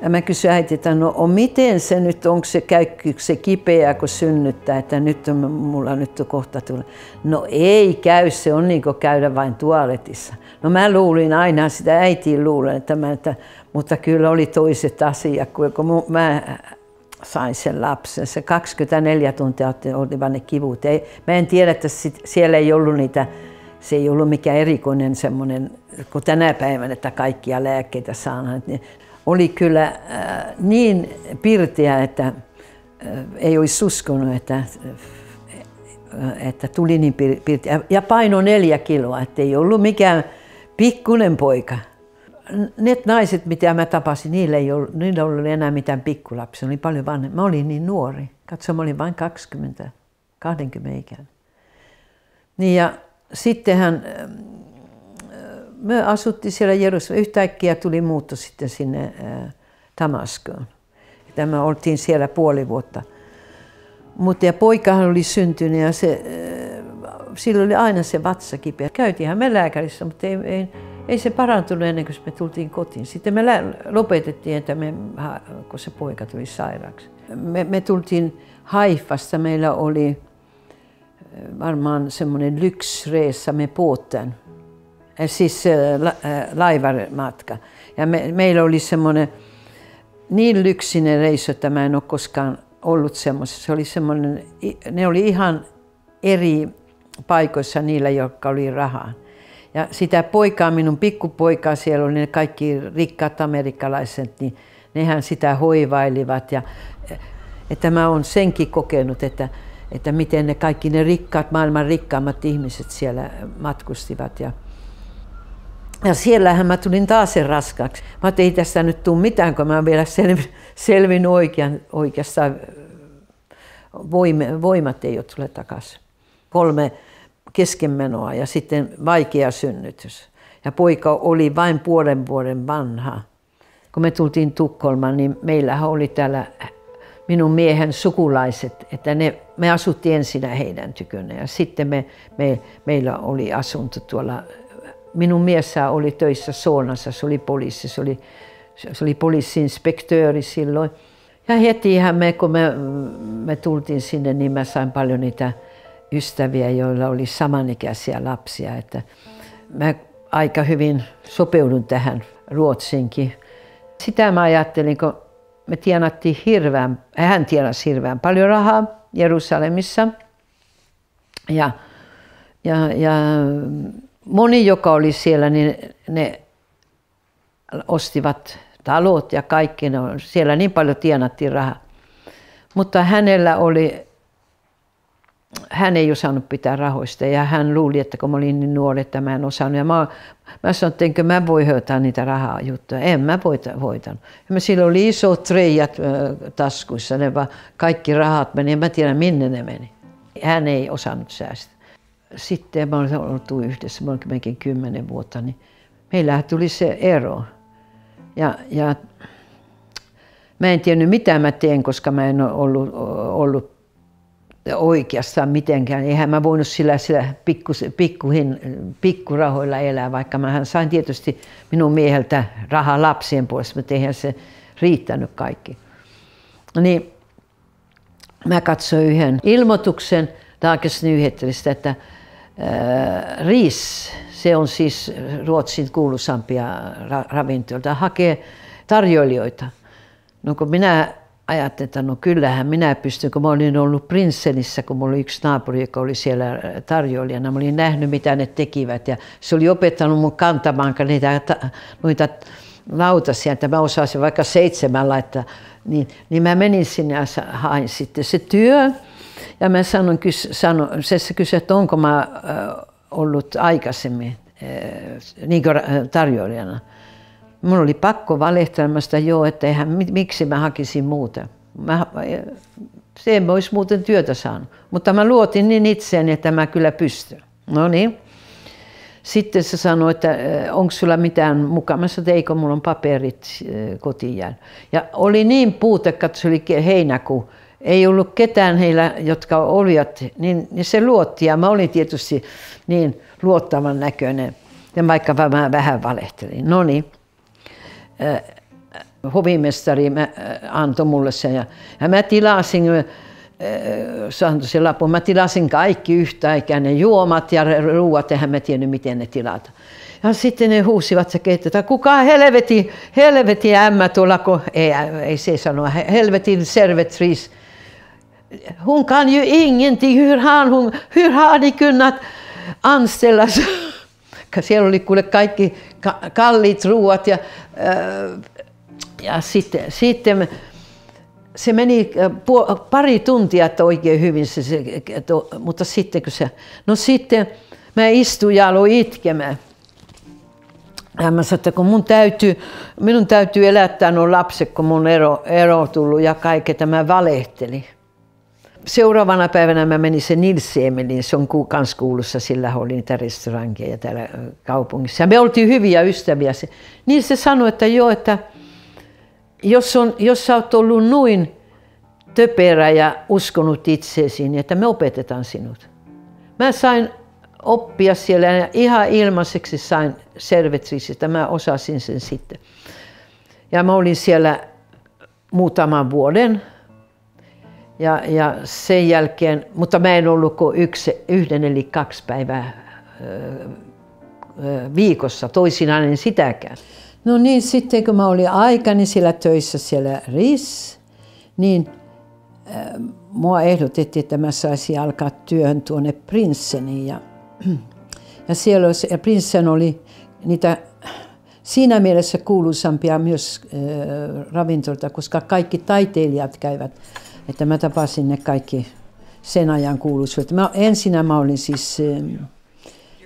Ja mä kysyin äiti, että no miten se nyt, onko se käykö se kipeä, kun synnyttää, että nyt on, mulla nyt on kohta tulee. No ei käy, se on niin kuin käydä vain tualetissa. No mä luulin aina, sitä äitiin luulen, että mutta kyllä oli toiset asiat, kun mä sain sen lapsen. Se 24 tuntia olivat ne kivut. Mä en tiedä, että siellä ei ollut niitä, se ei ollut mikään erikoinen semmoinen, kun tänä päivänä, että kaikkia lääkkeitä saadaan. Oli kyllä niin pirteä, että ei olisi uskonut, että tuli niin pirteä. Ja paino 4 kiloa, että ei ollut mikään pikkuinen poika. Ne naiset, mitä mä tapasin, niillä ei ollut enää mitään pikkulapsia, oli paljon vanhempi. Mä olin niin nuori. Katso, mä olin vain 20 ikäinen. Niin ja sittenhän me asuttiin siellä Jerusalemissa. Yhtäkkiä tuli muutto sitten sinne Damaskoon. Me oltiin siellä 5 vuotta. Mutta ja poikahan oli syntynyt ja sillä oli aina se vatsa kipeä. Käytiinhän me lääkärissä, mutta ei se parantunut ennen kuin me tultiin kotiin. Sitten me lopetettiin, että kun se poika tuli sairaaksi. Me tultiin Haifasta, meillä oli varmaan semmoinen lyxreessa med båten. Siis laivamatka. Ja meillä oli semmoinen niin lyksinen reissu, että mä en ole koskaan ollut semmoisessa. Ne oli ihan eri paikoissa niillä, jotka oli rahaa. Ja sitä poikaa, minun pikkupoikaa, siellä oli ne kaikki rikkaat amerikkalaiset, niin nehän sitä hoivailivat. Ja, että mä oon senkin kokenut, että miten ne kaikki ne rikkaat, maailman rikkaammat ihmiset siellä matkustivat. Ja siellähän mä tulin taas sen raskaaksi. Mä ajattelin, ei tästä nyt tule mitään, kun mä vielä selvin oikeastaan. Voimat ei ole tule takaisin. 3 keskenmenoa ja sitten vaikea synnytys. Ja poika oli vain 5 vuoden vanha. Kun me tultiin Tukholmaan, niin meillähän oli täällä minun miehen sukulaiset, että me asuttiin ensin heidän tykönä. Ja sitten meillä oli asunto tuolla. Minun mieshän oli töissä Solnassa, se oli poliisi, se oli poliisi-inspektööri silloin. Ja hetihän kun me tultiin sinne, niin mä sain paljon niitä ystäviä, joilla oli samanikäisiä lapsia. Että mä aika hyvin sopeudun tähän Ruotsinkin. Sitä mä ajattelin, kun me tienattiin hän tienasi hirveän paljon rahaa Jerusalemissa. Ja moni, joka oli siellä, niin ne ostivat talot ja kaikki. Siellä niin paljon tienattiin rahaa. Mutta hän ei osannut pitää rahoista ja hän luuli, että kun mä olin niin nuori, että mä en osannut. Ja mä sanoin, että enkö mä voi hoitaa niitä rahajuttuja. En mä hoitanut. Ja silloin oli isot treijat taskuissa, ne vaan kaikki rahat meni. En mä tiedä, minne ne meni. Hän ei osannut säästää. Sitten mä olin ollut yhdessä, mä olin mekin 10 vuotta, niin meillähän tuli se ero. Ja mä en tiennyt, mitä mä teen, koska mä en ole ollut oikeastaan mitenkään. Eihän mä voinut sillä pikkurahoilla elää, vaikka mähän sain tietysti minun mieheltä rahaa lapsien puolesta, mutta eihän se riittänyt kaikki. Niin mä katsoin yhden ilmoituksen Dagens Nyheteristä, että RIS, se on siis Ruotsin kuuluisampia ravintoloita, hakee tarjoilijoita. No kun minä ajattelin, että no kyllähän minä pystyn, kun mä olin ollut Prinssenissä, kun mulla oli yksi naapuri, joka oli siellä tarjoilijana. Mä olin nähnyt, mitä ne tekivät ja se oli opettanut mun kantamaan noita lautasia, että mä osasin vaikka 7 laittaa. Niin mä menin sinne ja hain sitten se työ. Ja mä se kysyi, että onko mä ollut aikaisemmin niin tarjoilijana. Mun oli pakko valehtelemasta, että miksi mä hakisin muuta. Se en olisi muuten työtä saanut. Mutta mä luotin niin itseäni, että mä kyllä pystyn. No niin. Sitten se sanoi, että onko sulla mitään mukaan. Mä sanoin, että eikö mulla on paperit kotiin jäänyt. Ja oli niin puutekat, se oli heinäkuu. Ei ollut ketään heillä, jotka olivat, niin se luotti. Ja mä olin tietysti niin luottavan näköinen. Ja vaikka mä vähän valehtelin. No niin. Hovimestari antoi mulle sen ja mä tilasin, mä tilasin kaikki yhtäaikaa, ne juomat ja ruuat, eihän mä tiennyt miten ne tilata. Ja sitten ne huusivat se keittiötä, kuka helveti ämmä tuolla, kun ei se sanoa, helvetin servitris. Hon kan ju ingenting, hur har ni kunnat anställa? Siellä oli kuule kaikki kalliit ruuat ja sitten se meni pari tuntia, että oikein hyvin mutta sitten sitten mä istuin ja aloin itkemään. Ja mä sanoin, että kun minun täytyy elättää nuo lapset, kun mun ero tullut ja kaikkea, mä valehtelin. Seuraavana päivänä mä menin se Nils Emeliin, se on kans kuulussa, sillä oli niitä restaurankeja täällä kaupungissa. Ja me oltiin hyviä ystäviä. Niin se sanoi, että joo, että jos sä oot ollut noin töperä ja uskonut itseesi, niin että me opetetaan sinut. Mä sain oppia siellä ja ihan ilmaiseksi sain servitrisistä, mä osasin sen sitten. Ja mä olin siellä muutaman vuoden. Ja sen jälkeen, mutta mä en ollut kuin 1 eli 2 päivää viikossa, toisinaan en sitäkään. No niin, sitten kun mä olin aikani siellä töissä siellä RIS, niin mua ehdotettiin, että mä saisin alkaa työhön tuonne Prinseniin. Ja siellä Prinsen oli niitä siinä mielessä kuuluisampia myös ravintolta, koska kaikki taiteilijat käyvät. Että mä tapasin ne kaikki sen ajan kuuluisuudet. Ensinnä mä olin siis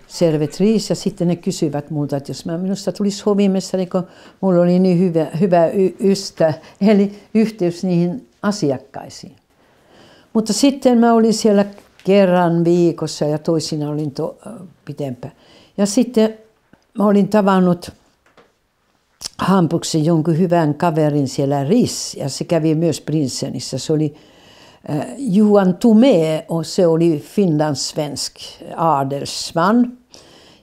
Servet RIS ja sitten ne kysyivät multa, että jos minusta tulisi hovimestari, kun mulla oli niin hyvä eli yhteys niihin asiakkaisiin. Mutta sitten mä olin siellä kerran viikossa ja toisina olin pitempään. Ja sitten mä olin tavannut Hampuksen jonkun hyvän kaverin siellä RIS ja se kävi myös Prinsenissä. Se oli Johan Tomé, se oli finlandssvensk adelsman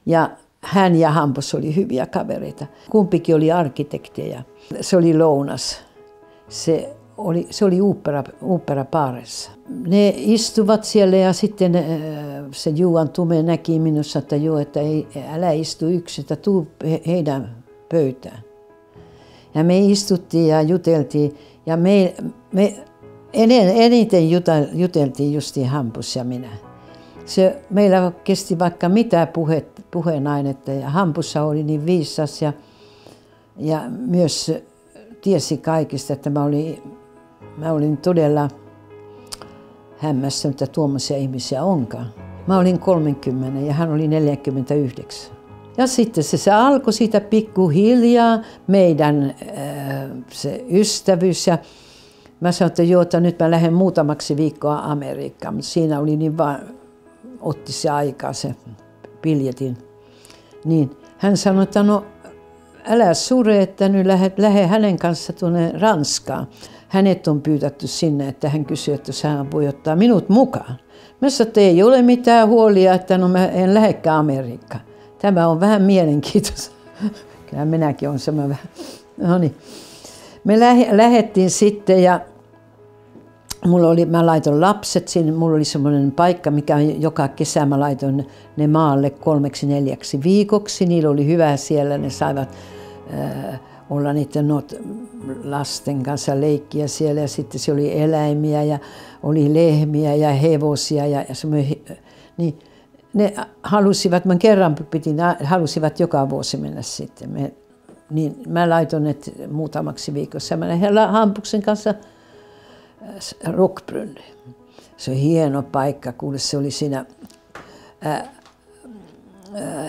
ja hän ja Hampus oli hyviä kavereita. Kumpikin oli arkkitektejä. Se oli lounas. Se oli oopperapaarissa. Ne istuvat siellä ja sitten se Johan Tomé näki minussa, että joo, että älä istu yksin, että tuu heidän pöytään. Ja me istuttiin ja juteltiin ja me eniten juteltiin justiin Hampus ja minä. Meillä kesti vaikka mitä puheenainetta ja Hampussa oli niin viisas ja myös tiesi kaikista, että mä olin todella hämmästynyt, että tuommoisia ihmisiä onkaan. Mä olin 30 ja hän oli 49. Ja sitten se alkoi siitä pikkuhiljaa meidän se ystävyys ja mä sanoin, että joo, että nyt mä lähden muutamaksi viikkoa Amerikkaan, mutta siinä oli niin vaan, otti se aikaa se biljetin. Niin hän sanoi, että no älä sure, että nyt lähde hänen kanssa tuonne Ranskaan. Hänet on pyytätty sinne, että hän kysyi, että hän voi ottaa minut mukaan. Mä sanoin, että ei ole mitään huolia, että no mä en lähdekään Amerikkaan. Tämä on vähän mielenkiintoista. Kyllä minäkin olen sama vähän. No niin. Me lähdettiin sitten ja mä laitoin lapset sinne. Mulla oli semmoinen paikka, mikä joka kesä mä laitoin ne maalle 3-4 viikoksi. Niillä oli hyvä siellä, ne saivat olla niiden lasten kanssa leikkiä siellä. Ja sitten se oli eläimiä ja oli lehmiä ja hevosia ja niin. Ne halusivat, halusivat joka vuosi mennä sitten. Niin mä laitoin ne muutamaksi viikossa. Mä lähdin Hampuksen kanssa Rockbrunniin. Se on hieno paikka, kuule se oli siinä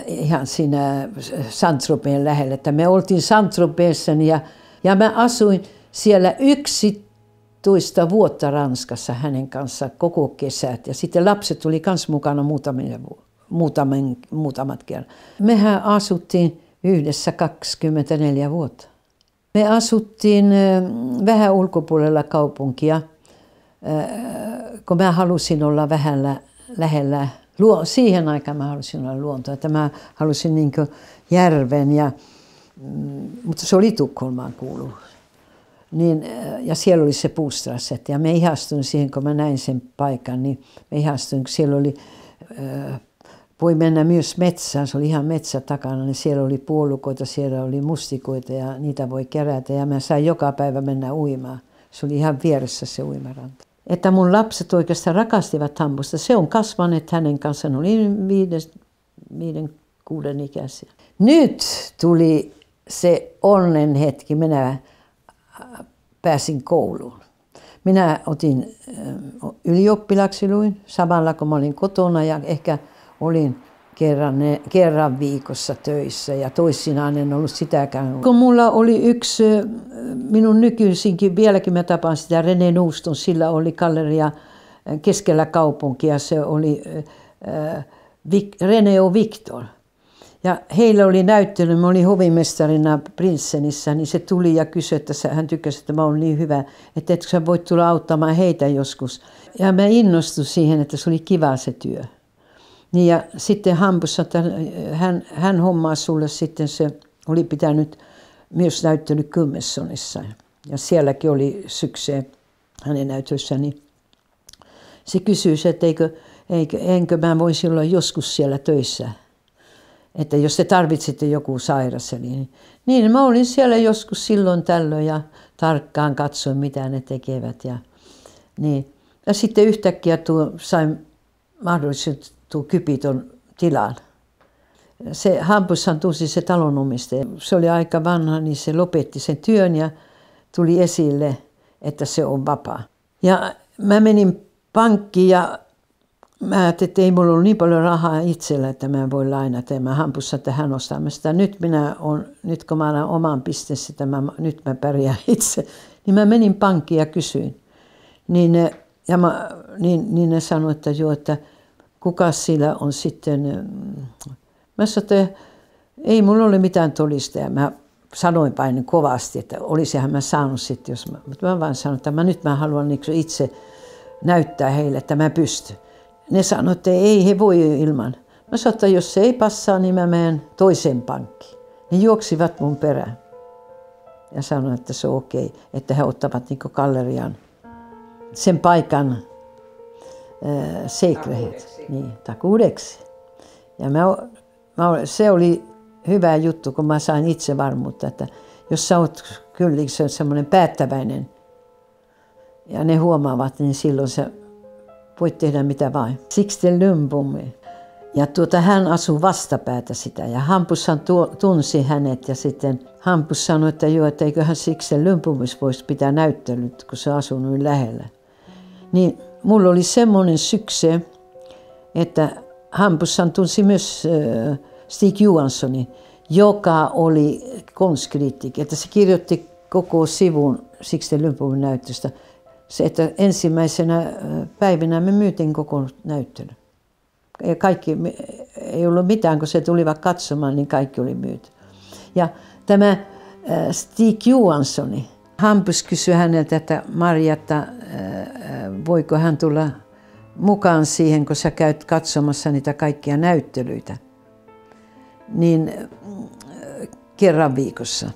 ihan siinä Saint-Tropeen lähellä. Että me oltiin Saint-Tropessa ja mä asuin siellä 11 vuotta Ranskassa hänen kanssaan koko kesät. Ja sitten lapset tuli kans mukana muutamat kerran. Mehän asuttiin yhdessä 24 vuotta. Me asuttiin vähän ulkopuolella kaupunkia, kun mä halusin olla vähän lähellä. Siihen aikaan mä halusin olla luontoa, että mä halusin niin kuin järven, mutta se oli Tukholmaan kuulu. Niin, ja siellä oli se puustrasset ja me ihastuin siihen, kun mä näin sen paikan, niin me ihastuin, kun siellä oli, voi mennä myös metsään, se oli ihan metsä takana, niin siellä oli puolukoita, siellä oli mustikoita ja niitä voi kerätä ja mä sain joka päivä mennä uimaan. Se oli ihan vieressä se uimaranta. Että mun lapset oikeastaan rakastivat Hampusta. Se on kasvanut hänen kanssaan, oli 5-6 ikäisiä. Nyt tuli se onnen hetki, minä pääsin kouluun. Minä otin ylioppilaaksi luin samalla kun mä olin kotona ja ehkä olin kerran viikossa töissä ja toisinaan en ollut sitäkään. Kun mulla oli yksi, minun nykyisinkin, vieläkin mä tapaan sitä René Nuuston, sillä oli galleria keskellä kaupunkia, se oli René Victor. Ja heillä oli näyttely, mä olin hovimestarina Prinsenissä, niin se tuli ja kysyi, että hän tykkäsi, että mä olen niin hyvä, että etkö sä voit tulla auttamaan heitä joskus. Ja mä innostuin siihen, että se oli kiva se työ. Niin ja sitten Hampus, että hän hommaa sulle sitten, se oli pitänyt myös näyttely Gummessonissa. Ja sielläkin oli sykseen hänen näytössään, niin se kysyi, että enkö mä voisi olla joskus siellä töissä. että jos te tarvitsitte joku sairas. Niin mä olin siellä joskus silloin tällöin ja tarkkaan katsoin, mitä ne tekevät. Ja sitten yhtäkkiä sain mahdollisuuden Kypiton tilaan. Se Hampushan tunsi se talonomistaja. Se oli aika vanha, niin se lopetti sen työn ja tuli esille, että se on vapaa. Ja mä menin pankkiin ja mä ajattelin, että ei mulla ollut niin paljon rahaa itsellä, että mä voin lainata. Ja mä Hampushan tähän ostaa sitä. Nyt kun mä olen oman pisteessä, nyt mä pärjään itse. Niin mä menin pankkiin ja kysyin. Niin ne sanoi, että joo, että kuka sillä on sitten. Mä sanoin, että ei mulla ole mitään todistajaa. Mä sanoin vain kovasti, että olisinhan mä saanut sitten, mutta mä vaan sanoin, että nyt mä haluan itse näyttää heille, että mä pystyn. Ne sanoivat, että ei he voi ilman. Mä sanoin, että jos se ei passaa, niin mä menen toiseen pankkiin. Ne juoksivat mun perään ja sanoin, että se on okei, että he ottavat gallerian sen paikan seikrehet, takuudeksi. Ja se oli hyvä juttu, kun mä sain itse varmuutta, että jos sä oot kyllä semmoinen päättäväinen ja ne huomaavat, niin silloin sä voit tehdä mitä vain. Sixten Lundbom. Ja hän asui vastapäätä sitä ja Hampushan tunsi hänet ja sitten Hampus sanoi, että joo, että eiköhän Sixten Lundbomissa voisi pitää näyttelyt, kun se asui noin lähellä. Niin mulla oli semmoinen sykse, että Hampushan tunsi myös Stig Johanssonin, joka oli konstkriitikko, että se kirjoitti koko sivun Sixten Lundbomin näytöstä. Se, että ensimmäisenä päivinä me myytiin koko näyttely. Ja kaikki, ei ollut mitään, kun se tulivat katsomaan, niin kaikki oli myyty. Ja tämä Stig Johanssoni, Hampus kysyi häneltä, että Marjatta, voiko hän tulla mukaan siihen, kun sä käyt katsomassa niitä kaikkia näyttelyitä, niin kerran viikossa.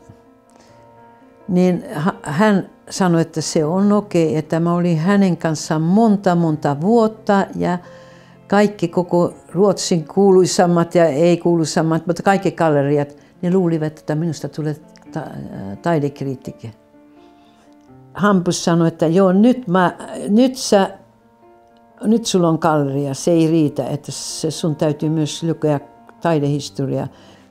Niin hän sanoi, että se on okei, että mä olin hänen kanssaan monta vuotta ja kaikki koko Ruotsin kuuluisammat ja ei kuuluisammat, mutta kaikki galleriat, ne luulivat, että minusta tulee taidekriitikko. Hampus sanoi, että joo, nyt sulla on galleria, se ei riitä, että sun täytyy myös lukea taidehistoriaa.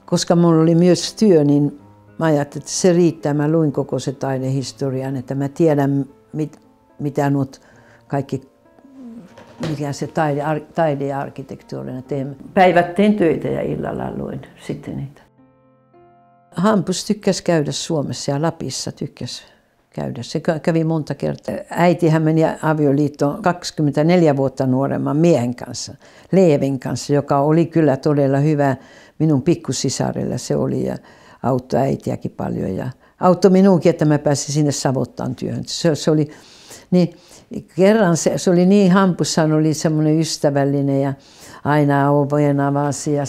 Koska mulla oli myös työ, niin mä ajattelin, että se riittää. Mä luin koko se taidehistorian, että mä tiedän, mitä nuot kaikki, mikä se taide ja arkkitehtuurina teemme. Päivät tein töitä ja illalla luin sitten niitä. Hampus tykkäsi käydä Suomessa ja Lapissa tykkäsi käydä. Se kävi monta kertaa. Äitihän meni avioliittoon 24 vuotta nuoremman miehen kanssa, Leevin kanssa, joka oli kyllä todella hyvä minun pikkusisarille. Se oli ja auttoi äitiäkin paljon ja auttoi minunkin, että mä pääsin sinne Savottaan työhön. Se oli, niin, kerran se oli niin, Hampushan oli semmoinen ystävällinen ja aina ovojen avasi ja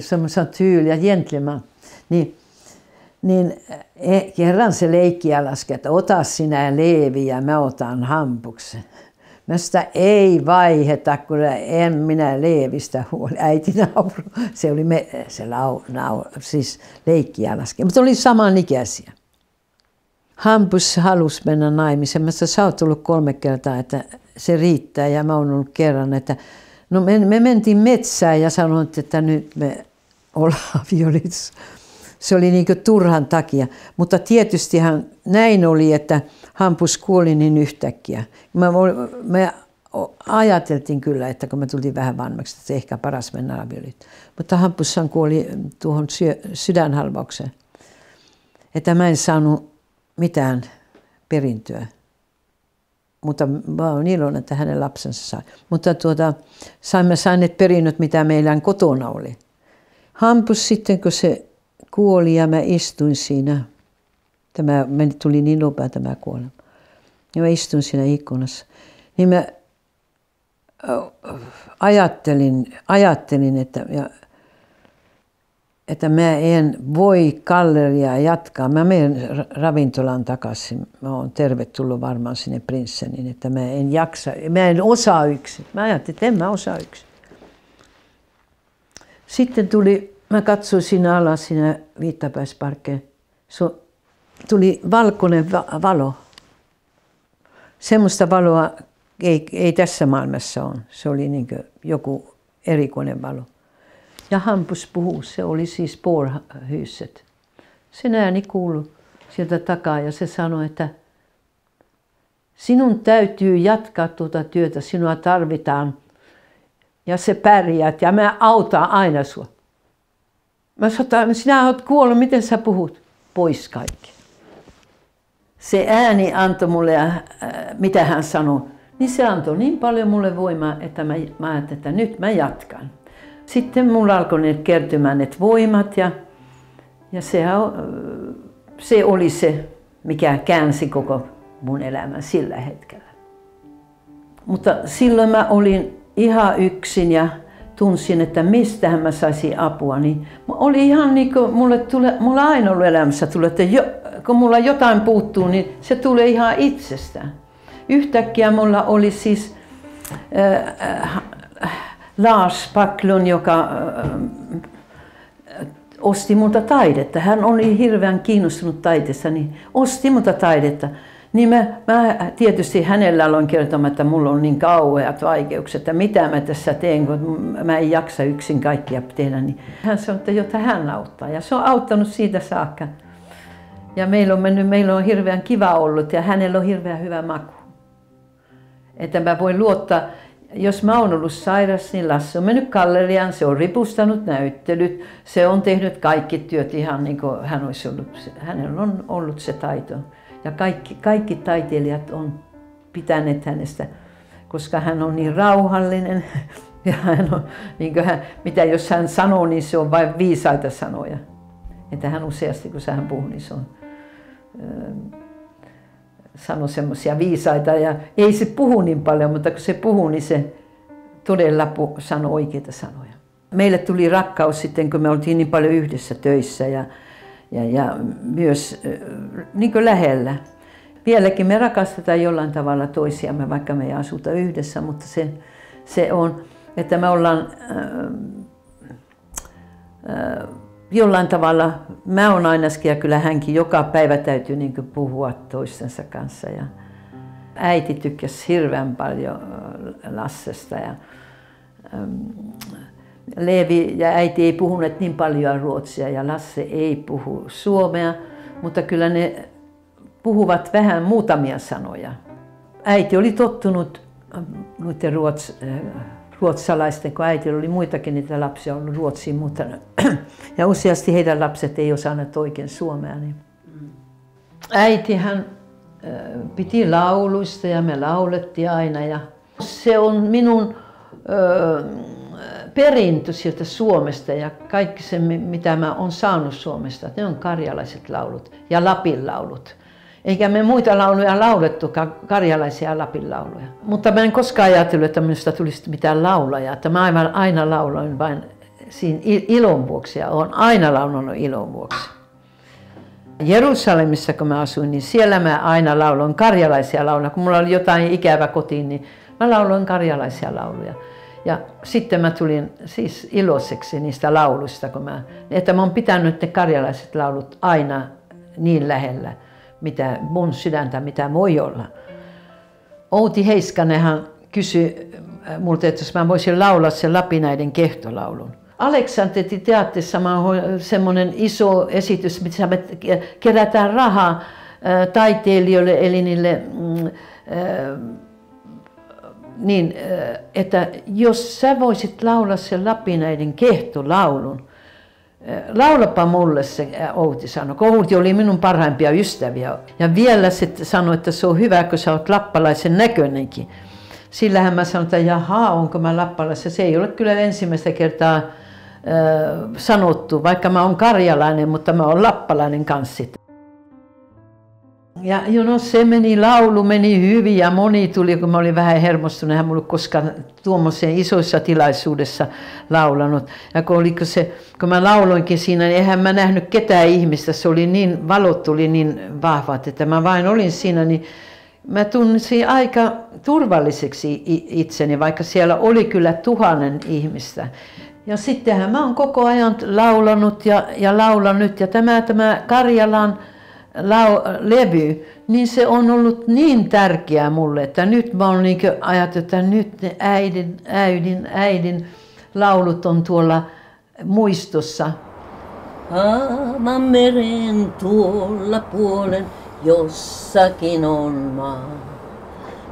semmoisen tyyli ja gentleman. Niin kerran se leikkiä laski, että ota sinä Leevi ja mä otan Hampuksen. Mä sitä ei vaiheta, kun en minä Leevistä huoli. Äiti nauru. Se oli siis leikkiä laski. Mutta oli samanikäisiä. Hampus halusi mennä naimisiin. Mä sanoin, sä oot tullut 3 kertaa, että se riittää. Ja mä oon ollut kerran, että no me mentiin metsään ja sanoin, että nyt me ollaan avioliitossa. Se oli niin kuin turhan takia, mutta tietystihan näin oli, että Hampus kuoli niin yhtäkkiä. Me ajateltiin kyllä, että kun me tultiin vähän vanhaksi, että ehkä paras mennä avioliittoon. Mutta Hampushan kuoli tuohon sydänhalvaukseen, että mä en saanut mitään perintöä. Mutta mä olen iloinen, että hänen lapsensa sai. Mutta saimme saaneet perinnöt, mitä meillä kotona oli. Hampus sitten, kun se kuoli ja mä istuin siinä. Tuli niin nopea tämä kuolema. Ja mä istuin siinä ikkunassa. Niin mä ajattelin että mä en voi galleriaa jatkaa. Mä menen ravintolaan takaisin. Mä oon tervetullut varmaan sinne Prinsseniin, että mä en jaksa. Mä en osaa yksin. Mä ajattelin, että en mä osaa yksin. Sitten tuli Mä katsoin siinä alas, siinä Viittapäisparkkeen. Tuli valkoinen valo. Semmoista valoa ei tässä maailmassa ole. Se oli niin kuin joku erikoinen valo. Ja Hampus puhuu, se oli siis Spårhuset. Sen ääni kuului sieltä takaa ja se sanoi, että sinun täytyy jatkaa tuota työtä, sinua tarvitaan ja se pärjäät ja mä autan aina sua. Mä sanoin, sinä olet kuollut, miten sä puhut? Pois kaikki. Se ääni antoi mulle, mitä hän sanoi, niin se antoi niin paljon mulle voimaa, että mä ajattelin, että nyt mä jatkan. Sitten mulla alkoi ne kertymään ne voimat ja se oli se, mikä käänsi koko mun elämän sillä hetkellä. Mutta silloin mä olin ihan yksin ja tunsin, että mistähän mä saisin apua. Niin oli ihan niin kuin mulla aina ollut elämässä tullut, että kun mulla jotain puuttuu, niin se tulee ihan itsestään. Yhtäkkiä mulla oli siis Lars Backlund, joka osti multa taidetta. Hän oli hirveän kiinnostunut taiteesta, niin osti multa taidetta. Niin mä tietysti hänellä aloin kertomaan, että mulla on niin kauheat vaikeukset, että mitä mä tässä teen, kun mä en jaksa yksin kaikkia tehdä. Niin hän sanoi, että jotta hän auttaa. Ja se on auttanut siitä saakka. Ja meillä on hirveän kiva ollut ja hänellä on hirveän hyvä maku. Että mä voin luottaa, jos mä oon ollut sairas, niin Lasse on mennyt galleriaan, se on ripustanut näyttelyt, se on tehnyt kaikki työt ihan niin kuin hänellä on ollut se taito. Ja kaikki taiteilijat on pitäneet hänestä, koska hän on niin rauhallinen. Ja hän on, niin kuin mitä jos hän sanoo, niin se on vain viisaita sanoja. Että hän useasti, kun hän puhuu, niin se on sanoo semmoisia viisaita. Ja ei se puhu niin paljon, mutta kun se puhuu, niin se todella sanoo oikeita sanoja. Meille tuli rakkaus sitten, kun me oltiin niin paljon yhdessä töissä ja myös niin kuin lähellä. Vieläkin me rakastetaan jollain tavalla toisiamme, vaikka me ei asuta yhdessä, mutta se on, että me ollaan jollain tavalla, mä oon ainakin ja kyllä hänkin, joka päivä täytyy niin kuin puhua toistensa kanssa. Ja äiti tykkäsi hirveän paljon Lassesta ja Leevi ja äiti ei puhuneet niin paljon ruotsia ja Lasse ei puhu suomea, mutta kyllä ne puhuvat vähän muutamia sanoja. Äiti oli tottunut noiden ruotsalaisten, kun äiti oli muitakin niitä lapsia ollut Ruotsiin muuttanut. Ja useasti heidän lapset ei osanneet oikein suomea. Niin. Äitihän piti lauluista ja me laulettiin aina. Ja se on minun perintö sieltä Suomesta ja kaikki se, mitä mä oon saanut Suomesta, ne on karjalaiset laulut ja Lapin laulut. Eikä me muita lauluja laulettukaan, karjalaisia ja Lapin lauluja. Mutta mä en koskaan ajatellut, että minusta tulisi mitään laulajaa. Että mä aina lauloin vain siinä ilon vuoksi ja olen aina laulanut ilon vuoksi. Jerusalemissa, kun mä asuin, niin siellä mä aina lauloin karjalaisia lauluja. Kun mulla oli jotain ikävä kotiin, niin mä lauloin karjalaisia lauluja. Ja sitten mä tulin siis iloiseksi niistä lauluista, että mä oon pitänyt ne karjalaiset laulut aina niin lähellä, mitä mun sydäntä, mitä voi olla. Outi Heiskanenhan kysyi multa, että jos mä voisin laulaa sen Lapinäiden kehtolaulun. Aleksanterin teatterissa on semmoinen iso esitys, missä me kerätään rahaa taiteilijoille, eli niille niin, että jos sä voisit laulaa sen Lapinäiden kehtolaulun, laulapa mulle se, Outi sanoi, kun Outi oli minun parhaimpia ystäviä. Ja vielä sitten sanoi, että se on hyvä, kun sä oot lappalaisen näköinenkin. Sillähän mä sanoin, että jaha, onko mä lappalaisen. Se ei ole kyllä ensimmäistä kertaa sanottu, vaikka mä oon karjalainen, mutta mä oon lappalainen kanssa. Ja se laulu meni hyvin ja moni tuli, kun mä olin vähän hermostunut, eihän mulla koskaan tuommoiseen isoissa tilaisuudessa laulanut. Ja kun mä lauloinkin siinä, niin eihän mä nähnyt ketään ihmistä, se oli niin, valot tuli niin vahvat, että mä vain olin siinä, niin mä tunsin aika turvalliseksi itseni, vaikka siellä oli kyllä 1000 ihmistä. Ja sittenhän mä oon koko ajan laulanut ja laulanut. Ja tämä Karjalan levy, niin se on ollut niin tärkeää mulle, että nyt mä oon niin ajatellut, että nyt ne äidin laulut on tuolla muistossa. Aavan meren tuolla puolen jossakin on maa,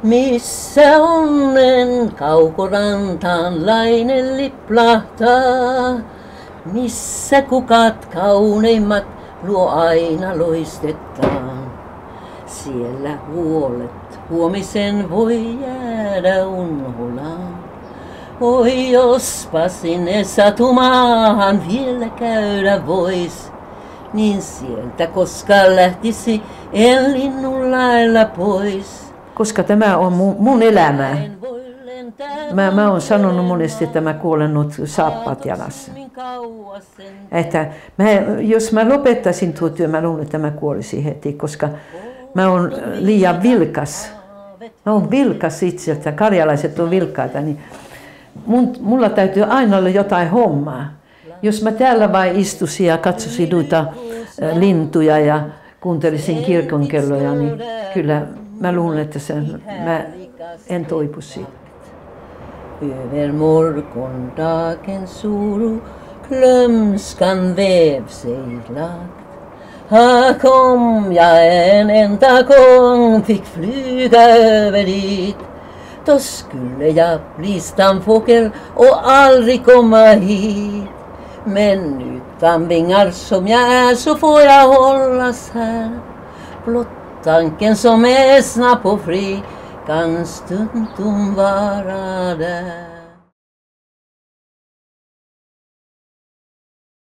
missä onnen kaukorantaan lainen liplahtaa, missä kukat kauneimmat luo aina loistetaan. Siellä huolet huomisen voi jäädä unholaan. Oi jospa sinne satumaahan vielä käydä vois, niin sieltä koskaan lähtisi en linnun lailla pois. Koska tämä on mun elämää. Mä oon sanonut monesti, että mä kuolen nyt saappaat jalassa. Että jos mä lopettaisin tuo työ, mä luulen, että mä kuolisin heti, koska mä oon liian vilkas. Mä oon vilkas itseltä, karjalaiset on vilkaita, niin mulla täytyy aina olla jotain hommaa. Jos mä täällä vain istuisin ja katsoisin noita lintuja ja kuuntelisin kirkonkelloja, niin kyllä mä luulen, että mä en toipu siitä. Över morgondagens oro glömskan vävseglat. Här kom jag en enda gång, fick flyga över dit. Då skulle jag bli stamfågel och aldrig komma hit. Men utan vingar som jag är så får jag hållas här. Blott tanken som är snabb och fri kan stundom vara där.